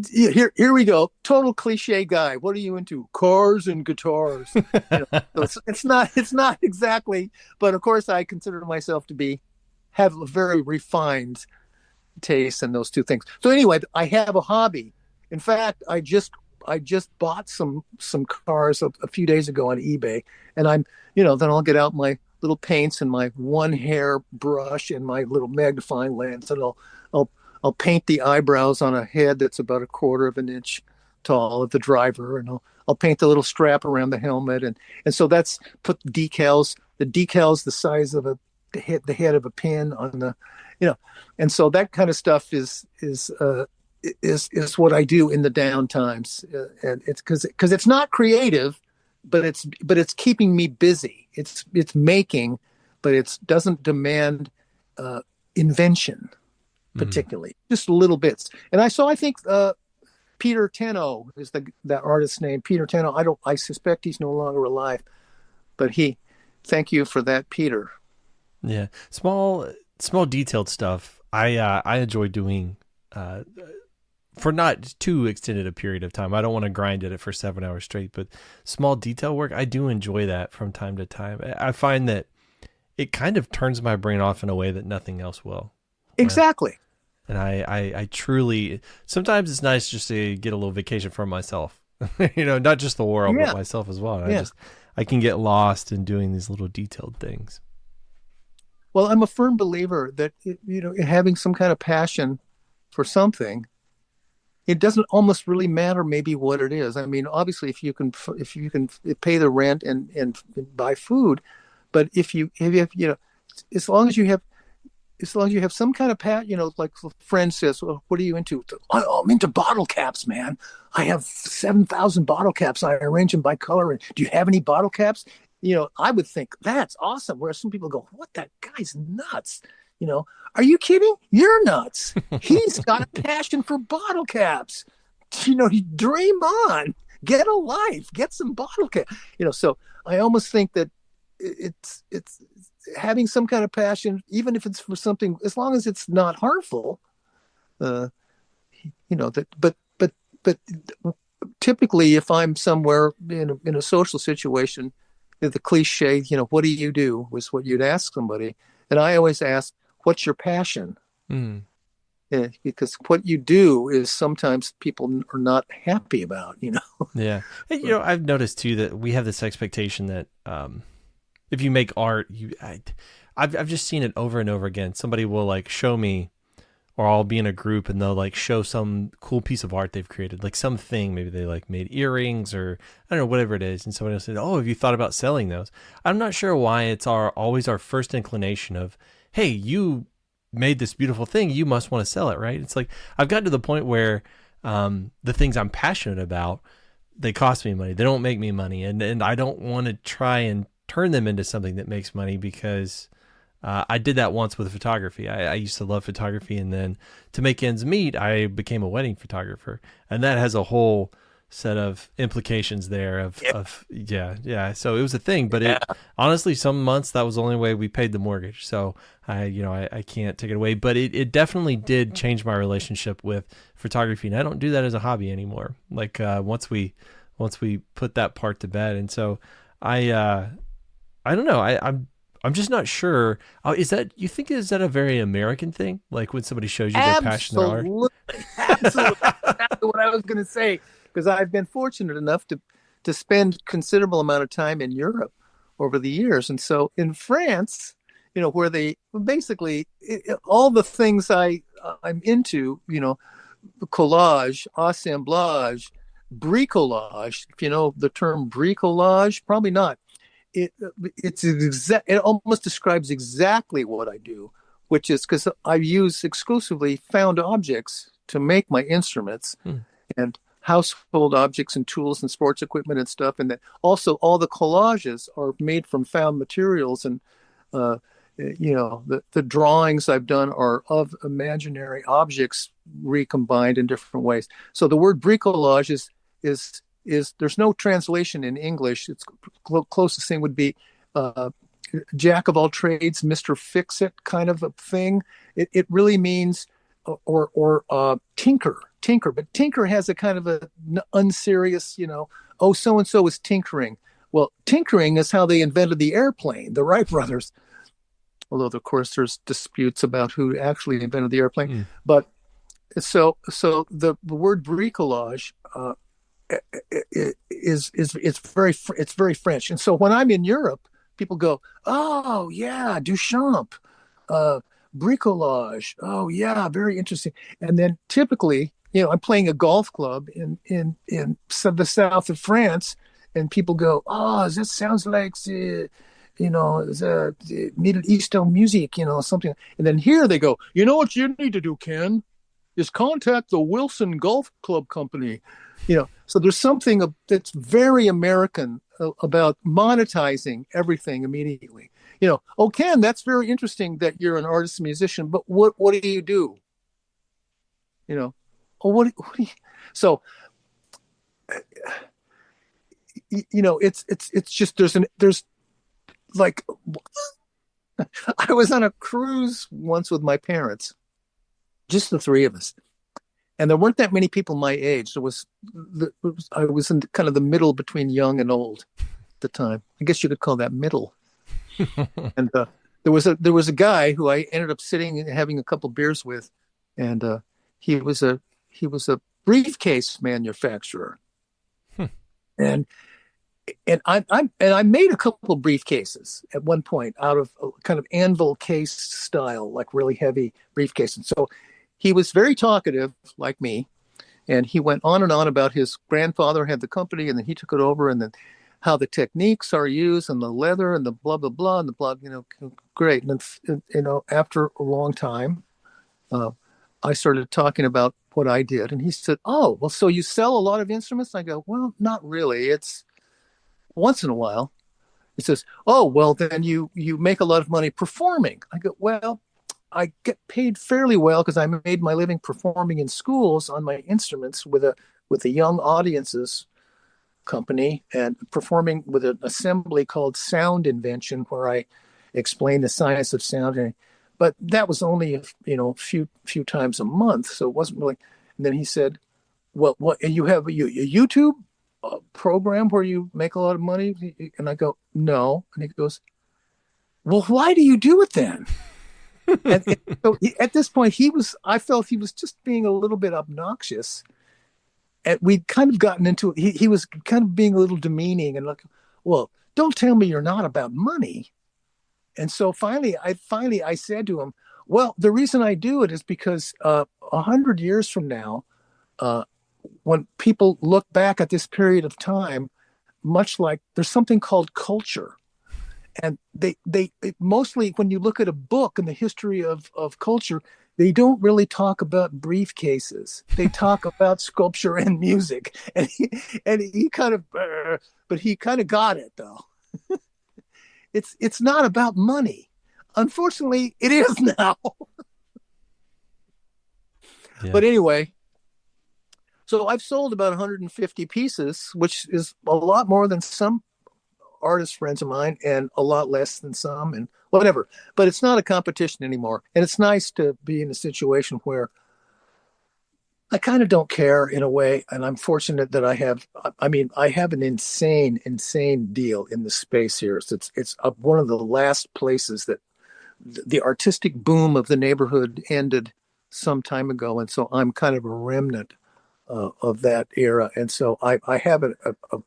here we go. Total cliche guy. What are you into? Cars and guitars. So it's not exactly, but of course I consider myself to have a very refined taste in those two things. So anyway, I have a hobby. In fact, I just bought some cars a few days ago on eBay, and then I'll get out my little paints and my one hair brush and my little magnifying lens, and I'll paint the eyebrows on a head that's about a quarter of an inch tall of the driver, and I'll paint the little strap around the helmet, and so that's put decals, the size of the head of a pin on and so that kind of stuff is what I do in the down times, and it's because it's not creative, but it's keeping me busy. It's making, but it doesn't demand invention particularly, just little bits. And I think Peter Tenno is that artist's name. Peter Tenno. I suspect he's no longer alive, but thank you for that, Peter. Yeah, small detailed stuff. I enjoy doing for not too extended a period of time. I don't want to grind at it for 7 hours straight, but small detail work, I do enjoy that from time to time. I find that it kind of turns my brain off in a way that nothing else will. Exactly. And I truly, sometimes it's nice just to get a little vacation from myself, not just the world, but myself as well. And I can get lost in doing these little detailed things. Well, I'm a firm believer that, having some kind of passion for something, it doesn't almost really matter maybe what it is. I mean, obviously, if you can pay the rent and buy food, but if you as long as you have some kind of like a friend says, well, what are you into? Oh, I'm into bottle caps, man. I have 7,000 bottle caps. I arrange them by color. And do you have any bottle caps? I would think that's awesome. Whereas some people go, what, that guy's nuts. Are you kidding? You're nuts. He's got a passion for bottle caps. Dream on, get a life, get some bottle cap. So I almost think that it's having some kind of passion, even if it's for something, as long as it's not harmful, but typically if I'm somewhere in a social situation, the cliche, what do you do was what you'd ask somebody. And I always ask, what's your passion? Yeah, because what you do is sometimes people are not happy about, Yeah. And, I've noticed too that we have this expectation that if you make art, I've just seen it over and over again. Somebody will like show me, or I'll be in a group and they'll like show some cool piece of art they've created, like something, maybe they like made earrings or I don't know, whatever it is. And somebody will say, oh, have you thought about selling those? I'm not sure why it's always our first inclination of, hey, you made this beautiful thing, you must want to sell it, right? It's like I've gotten to the point where the things I'm passionate about, they cost me money. They don't make me money. And I don't want to try and turn them into something that makes money because I did that once with photography. I used to love photography, and then to make ends meet, I became a wedding photographer, and that has a whole set of implications there of yeah. So it was a thing, but it honestly, some months that was the only way we paid the mortgage. So I can't take it away, but it definitely did change my relationship with photography, and I don't do that as a hobby anymore. Like once we put that part to bed, and so I don't know. I'm just not sure. Is that a very American thing? Like when somebody shows you their passion for art? Absolutely. That's what I was going to say. Because I've been fortunate enough to spend considerable amount of time in Europe over the years. And so in France, where they basically all the things I'm into, collage, assemblage, bricolage. If you know the term bricolage, probably not. It almost describes exactly what I do, which is because I use exclusively found objects to make my instruments Hmm. and household objects and tools and sports equipment and stuff. And that also all the collages are made from found materials. And, uh, the drawings I've done are of imaginary objects recombined in different ways. So the word bricolage is there's no translation in English. It's closest thing would be uh, jack of all trades, Mr. Fix It kind of a thing. It really means or tinker, but tinker has a kind of a unserious, oh, so and so is tinkering. Well, tinkering is how they invented the airplane, the Wright brothers. Although, of course, there's disputes about who actually invented the airplane. Hmm. But so the word bricolage it's very French. And so when I'm in Europe, people go, "Oh yeah, Duchamp, uh, bricolage. Oh yeah, very interesting." And then typically, I'm playing a golf club in the south of France, and people go, "Oh, this sounds like the Middle Eastern music, something." And then here they go, "You know what you need to do, Ken? Is contact the Wilson Golf Club Company." So there's something that's very American about monetizing everything immediately. Oh, Ken, that's very interesting that you're an artist musician, but what do you do? Oh, what do you, so it's just there's like I was on a cruise once with my parents, just the three of us, and there weren't that many people my age. I was in kind of the middle between young and old at the time. I guess you could call that middle. And there was a guy who I ended up sitting and having a couple beers with, and he was a briefcase manufacturer, Hmm. and I made a couple of briefcases at one point out of a kind of anvil case style, like really heavy briefcase. And so he was very talkative, like me, and he went on and on about his grandfather had the company, and then he took it over, and then how the techniques are used, and the leather, and the blah blah blah, and the blah, great. And then, after a long time, uh, I started talking about what I did, and he said, "Oh, well, so you sell a lot of instruments?" And I go, "Well, not really. It's once in a while." He says, "Oh, well, then you make a lot of money performing." I go, "Well, I get paid fairly well because I made my living performing in schools on my instruments with a young audiences company and performing with an assembly called Sound Invention, where I explain the science of sound. But that was only few times a month, so it wasn't really." And then he said, "Well, what? And you have a YouTube program where you make a lot of money?" And I go, "No." And he goes, "Well, why do you do it then?" And so at this point, I felt he was just being a little bit obnoxious. And we'd kind of gotten into it. He was kind of being a little demeaning and like, "Well, don't tell me you're not about money." And so finally I said to him, "Well, the reason I do it is because 100 years from now, uh, when people look back at this period of time, much like there's something called culture." And they mostly, when you look at a book in the history of culture, they don't really talk about briefcases. They talk about sculpture and music. And he kind of, but he kind of got it though. It's not about money. Unfortunately, it is now. Yeah. But anyway, so I've sold about 150 pieces, which is a lot more than some artist friends of mine and a lot less than some and whatever. But it's not a competition anymore. And it's nice to be in a situation where I kind of don't care in a way. And I'm fortunate that I have an insane deal in the space here. So it's one of the last places that the artistic boom of the neighborhood ended some time ago. And so I'm kind of a remnant of that era. And so I have a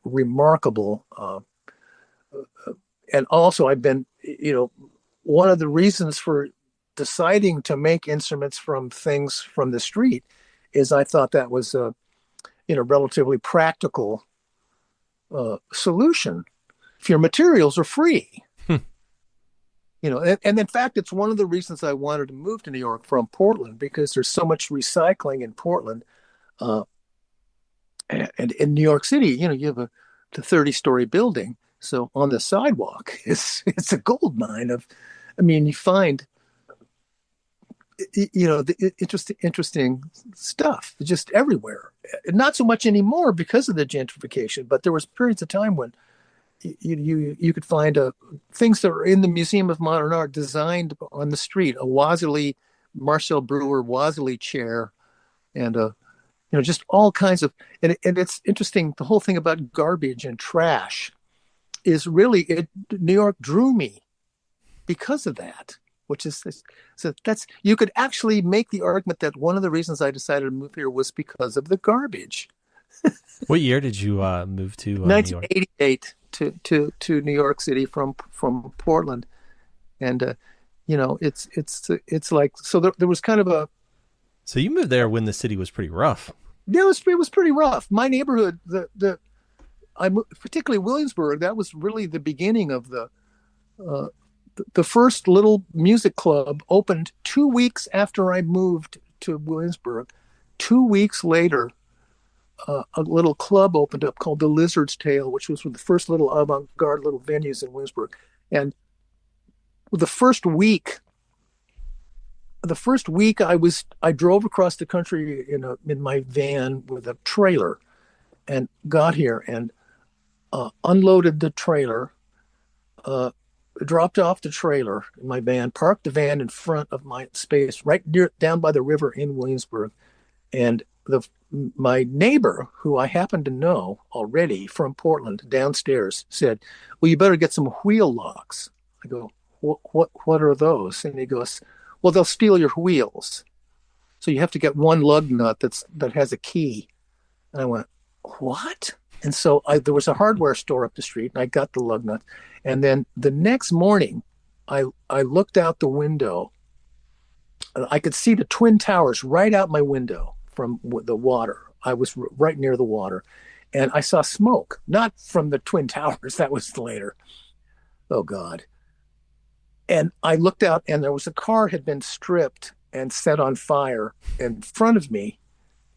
remarkable and also I've been, one of the reasons for deciding to make instruments from things from the street is I thought that was a, relatively practical solution if your materials are free. And in fact, it's one of the reasons I wanted to move to New York from Portland because there's so much recycling in Portland. Uh, and in New York City, you have the 30-story building. So on the sidewalk, it's a gold mine of, I mean, you find, the interesting stuff just everywhere. Not so much anymore because of the gentrification, but there was periods of time when you could find things that are in the Museum of Modern Art designed on the street, a Wassily, Marcel Breuer Wassily chair, and just all kinds of, and it's interesting. The whole thing about garbage and trash is really New York drew me because of that, which is so that's you could actually make the argument that one of the reasons I decided to move here was because of the garbage. What year did you move to New York? 1988 to New York City from Portland, and it's like so there was kind of a So you moved there when the city was pretty rough. it was pretty rough. My neighborhood, particularly Williamsburg, that was really the beginning of uh, the first little music club opened 2 weeks after I moved to Williamsburg. 2 weeks later, a little club opened up called the Lizard's Tail, which was one of the first little avant-garde little venues in Williamsburg. And the first week, I drove across the country in my van with a trailer and got here and unloaded the trailer, uh, dropped off the trailer in my van, parked the van in front of my space right near down by the river in Williamsburg, and my neighbor, who I happen to know already from Portland downstairs, said, "Well, you better get some wheel locks." I go, "What are those?" And he goes, "Well, they'll steal your wheels. So you have to get one lug nut that has a key." And I went, "What?" And so there was a hardware store up the street, and I got the lug nut. And then the next morning, I looked out the window. I could see the Twin Towers right out my window from the water. I was right near the water, and I saw smoke, not from the Twin Towers. That was later. Oh God. And I looked out, and there was a car had been stripped and set on fire in front of me.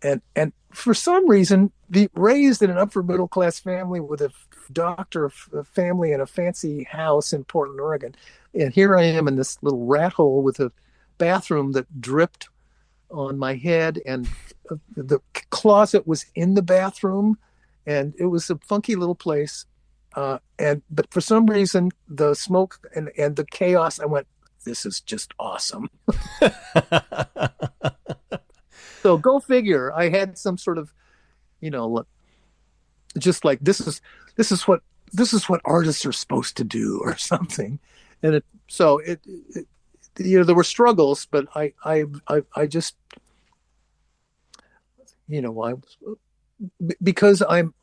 And for some reason, raised in an upper middle class family with a doctor family and a fancy house in Portland, Oregon, and here I am in this little rat hole with a bathroom that dripped on my head, and the closet was in the bathroom, and it was a funky little place. But for some reason, the smoke and the chaos, I went, "This is just awesome." So go figure. I had some sort of, you know, just like this is what artists are supposed to do or something, and there were struggles, but I just I because I'm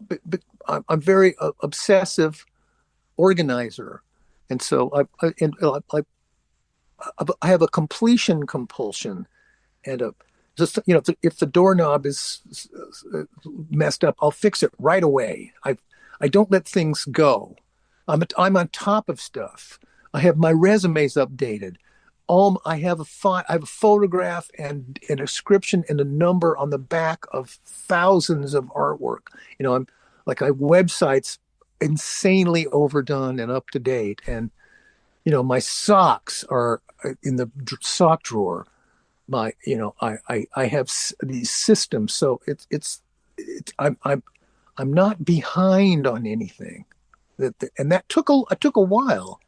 very obsessive organizer, and so I have a completion compulsion, and just if the doorknob is messed up, I'll fix it right away. I don't let things go. I'm on top of stuff. I have my resumes updated. I have a photograph and an inscription and a number on the back of thousands of artwork. I'm like, I websites insanely overdone and up to date, and my socks are in the sock drawer. I have these systems, so I'm not behind on anything. And that took a while,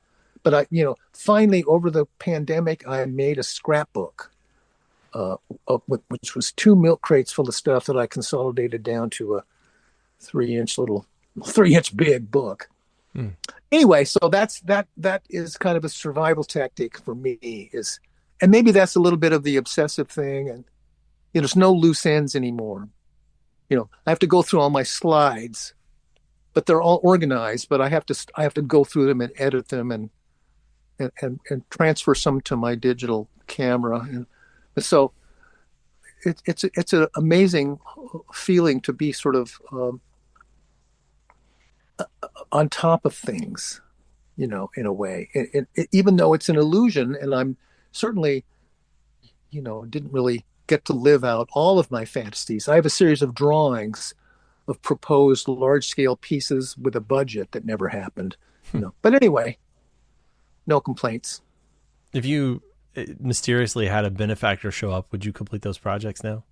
but finally over the pandemic, I made a scrapbook, which was two milk crates full of stuff that I consolidated down to a 3-inch big book. Hmm. Anyway, so that is kind of a survival tactic for me, and maybe that's a little bit of the obsessive thing, and there's no loose ends anymore. I have to go through all my slides, but they're all organized, but I have to go through them and edit them and transfer some to my digital camera. And so it's an amazing feeling to be sort of on top of things. in a way. Even though it's an illusion, and I'm certainly, didn't really get to live out all of my fantasies. I have a series of drawings of proposed large scale pieces with a budget that never happened. But anyway, no complaints. If you mysteriously had a benefactor show up, would you complete those projects now?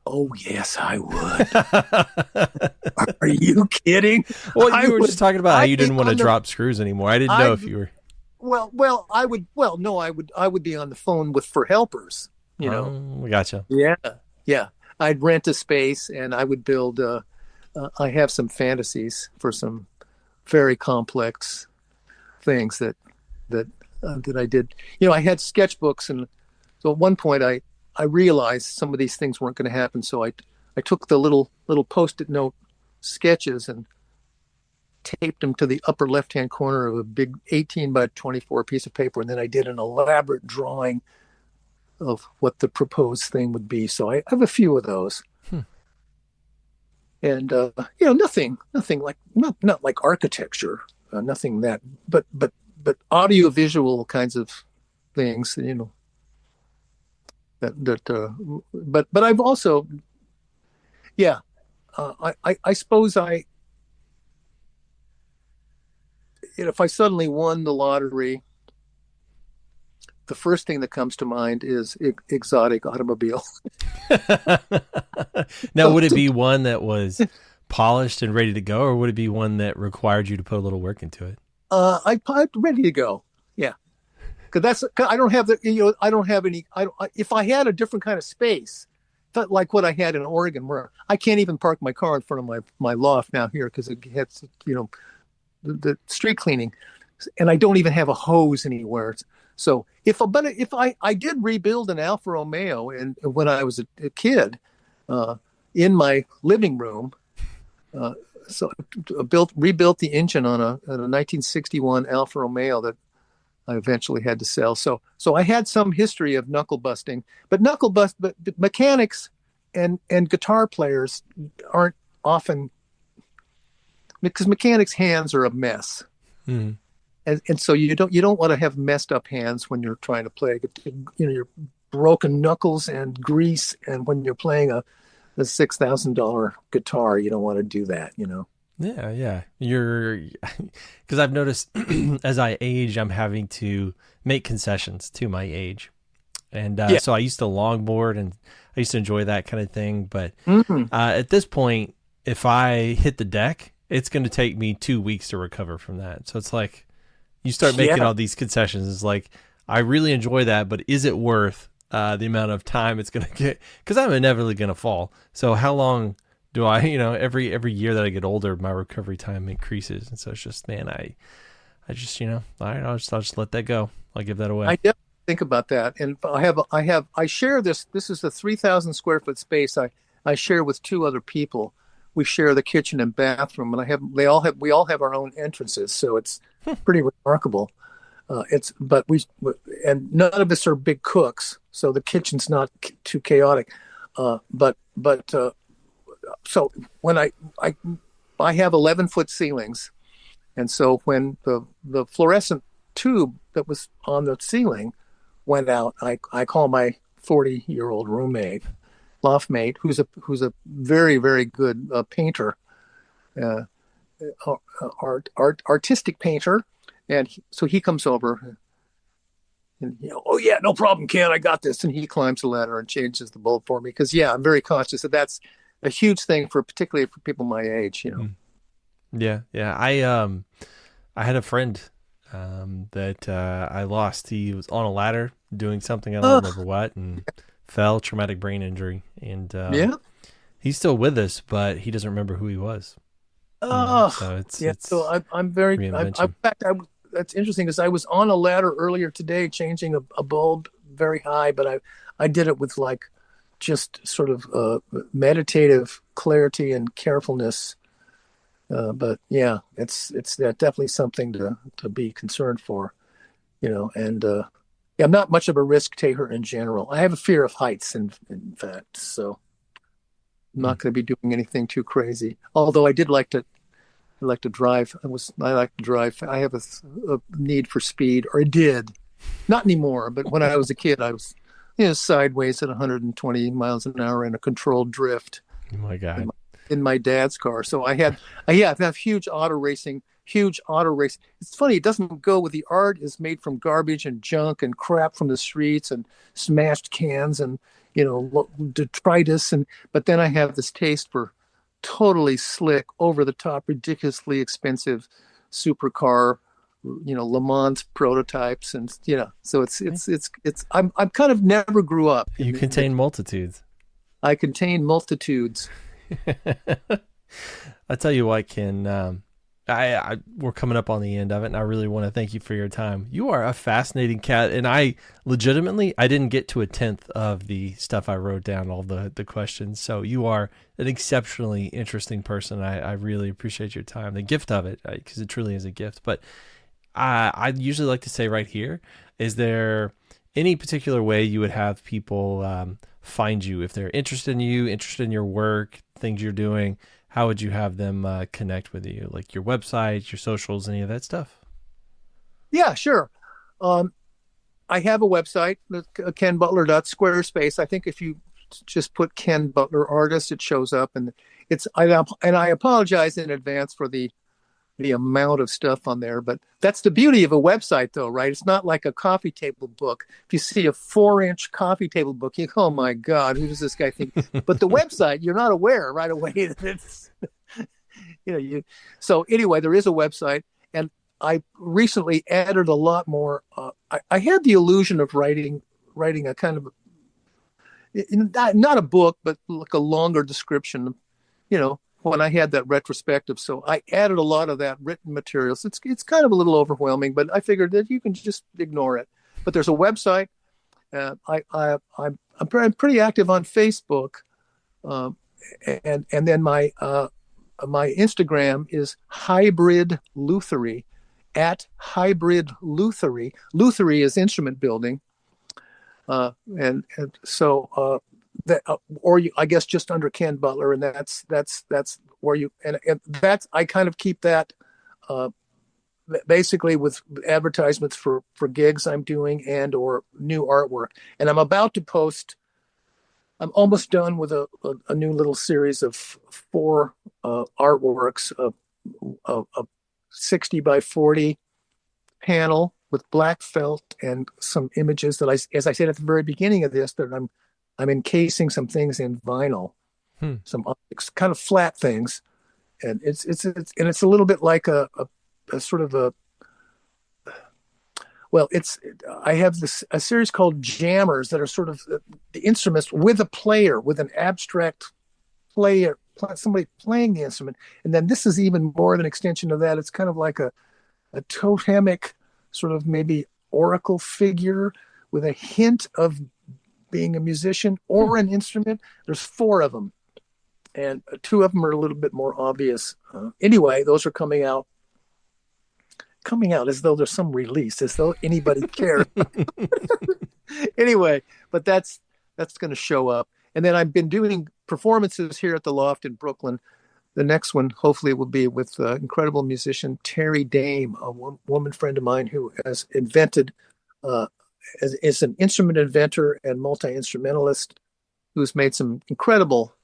Oh, yes, I would. Are you kidding? Well, I you were would. just talking about how I'd you be didn't want to on the. drop screws anymore. I didn't know I if you were. well, I would. Well, no, I would. I would be on the phone with for helpers. You know. Oh, we gotcha. Yeah, yeah. I'd rent a space and I would build. I have some fantasies for some very complex things that I did. I had sketchbooks, and so at one point I realized some of these things weren't going to happen. So I took the little post-it note sketches and taped them to the upper left-hand corner of a big 18 by 24 piece of paper, and then I did an elaborate drawing of what the proposed thing would be. So I have a few of those. Hmm. And nothing like not like architecture, nothing that, but audiovisual kinds of things, but I've also, yeah, I suppose if I suddenly won the lottery, the first thing that comes to mind is exotic automobile. Now, would it be one that was polished and ready to go, or would it be one that required you to put a little work into it? I'm ready to go. Yeah, because I don't have I don't have any. If I had a different kind of space, like what I had in Oregon, where I can't even park my car in front of my loft now here because it gets the street cleaning, and I don't even have a hose anywhere. So if I did rebuild an Alfa Romeo and when I was a kid, in my living room, so I rebuilt the engine on a 1961 Alfa Romeo that I eventually had to sell. So I had some history of knuckle busting, but but mechanics and guitar players aren't often, because mechanics' hands are a mess. Mm. And so you don't want to have messed up hands when you're trying to play. Your broken knuckles and grease, and when you're playing a $6,000 guitar, you don't want to do that. Yeah, yeah. Because I've noticed as I age, I'm having to make concessions to my age. And Yeah. so I used to longboard and I used to enjoy that kind of thing. But Mm-hmm. at this point, if I hit the deck, it's going to take me 2 weeks to recover from that. So it's like you start making Yeah. all these concessions. It's like, I really enjoy that, but is it worth the amount of time it's going to get? Because I'm inevitably going to fall. So how long do I, every year that I get older, my recovery time increases. And so it's just, man, I just, all right, I'll just let that go. I'll give that away. I definitely think about that, and I share this. This is a 3,000 square foot space. I share with two other people. We share the kitchen and bathroom, and we all have our own entrances, so it's pretty remarkable. But and none of us are big cooks, so the kitchen's not too chaotic. But so when I have 11-foot ceilings, and so when the fluorescent tube that was on the ceiling went out, I call my 40-year-old roommate, loft mate, who's a very, very good painter, uh, artistic painter, and so he comes over and oh yeah, no problem, Ken, I got this, and he climbs the ladder and changes the bulb for me, because I'm very conscious that that's a huge thing particularly for people my age. Yeah, yeah. I had a friend that I lost. He was on a ladder doing something, I don't remember what, and fell, traumatic brain injury, and Yeah. he's still with us, but he doesn't remember who he was. So it's Yeah. it's So I'm very. In reinvention. fact, that's interesting because I was on a ladder earlier today changing a bulb very high, but I did it with like just sort of meditative clarity and carefulness. But yeah, it's definitely something to be concerned for, And yeah, I'm not much of a risk taker in general. I have a fear of heights, in fact, so I'm Hmm. not going to be doing anything too crazy. Although I did like to I like to drive. I like to drive. I have a need for speed, or I did. Not anymore, but when I was a kid, I was, sideways at 120 miles an hour in a controlled drift Oh my in God. my, in my dad's car. So I have huge auto racing, huge auto race. It's funny, it doesn't go with the art is made from garbage and junk and crap from the streets and smashed cans and, detritus. But then I have this taste for totally slick, over the top, ridiculously expensive supercar, Le Mans prototypes, and so I'm kind of never grew up You in the contain multitudes. I contain multitudes. I tell you what, Ken, we're coming up on the end of it, and I really want to thank you for your time. You are a fascinating cat, and I didn't get to a tenth of the stuff I wrote down, all the questions. So you are an exceptionally interesting person. I really appreciate your time, the gift of it, because it truly is a gift. But I usually like to say right here, is there any particular way you would have people find you if they're interested in you, interested in your work, things you're doing? How would you have them connect with you? Like your website, your socials, any of that stuff? Yeah, sure. Um, I have a website, kenbutler.squarespace. I think if you just put Ken Butler artist, it shows up, and I apologize in advance for the amount of stuff on there, but that's the beauty of a website, though, right? It's not like a coffee table book. If you see a 4-inch coffee table book, you go, oh my God, who does this guy think? But the website, you're not aware right away that it's, So anyway, there is a website, and I recently added a lot more. I had the illusion of writing a kind of, not a book, but like a longer description, when I had that retrospective. So I added a lot of that written materials. It's kind of a little overwhelming, but I figured that you can just ignore it. But there's a website. I'm pretty active on Facebook, and then my Instagram is Hybrid Luthery, at Hybrid Luthery. Luthery is instrument building, and so that or you, I guess just under Ken Butler, and that's where you and that's I kind of keep that basically with advertisements for gigs I'm doing and or new artwork. And I'm about to post. I'm almost done with a new little series of 4 artworks, a 60 by 40 panel with black felt and some images that as I said at the very beginning of this, that I'm encasing some things in vinyl, Hmm. some kind of flat things, and it's a little bit like a sort of a well, I have a series called jammers that are sort of the instruments with a player, with an abstract player, somebody playing the instrument, and then this is even more of an extension of that. It's kind of like a totemic sort of maybe oracle figure with a hint of being a musician or an instrument. There's 4 of them, and 2 of them are a little bit more obvious. Anyway, those are coming out as though there's some release, as though anybody cares. Anyway, but that's going to show up. And then I've been doing performances here at the Loft in Brooklyn. The next one, hopefully, will be with incredible musician Terry Dame, a woman friend of mine who has invented, is an instrument inventor and multi-instrumentalist who's made some incredible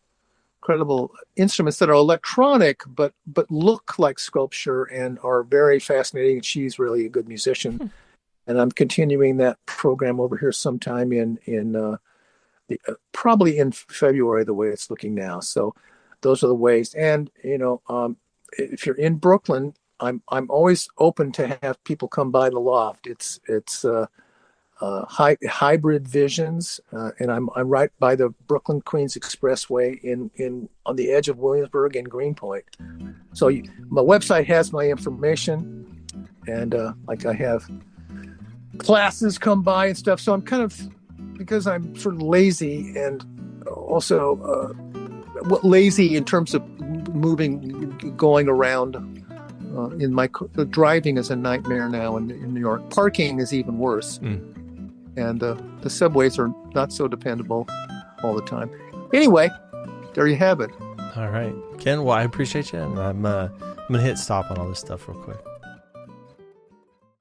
instruments that are electronic but look like sculpture and are very fascinating. She's really a good musician, and I'm continuing that program over here sometime in probably in February, the way it's looking now. So those are the ways. And if you're in Brooklyn, I'm always open to have people come by the Loft. It's Hybrid Visions, and I'm right by the Brooklyn Queens Expressway in on the edge of Williamsburg and Greenpoint. So my website has my information, and like I have classes come by and stuff. So I'm kind of, because I'm sort of lazy and also lazy in terms of going around. In my driving is a nightmare now in New York. Parking is even worse. And the subways are not so dependable all the time. Anyway, there you have it. All right, Ken. Well, I appreciate you, and I'm I'm gonna hit stop on all this stuff real quick.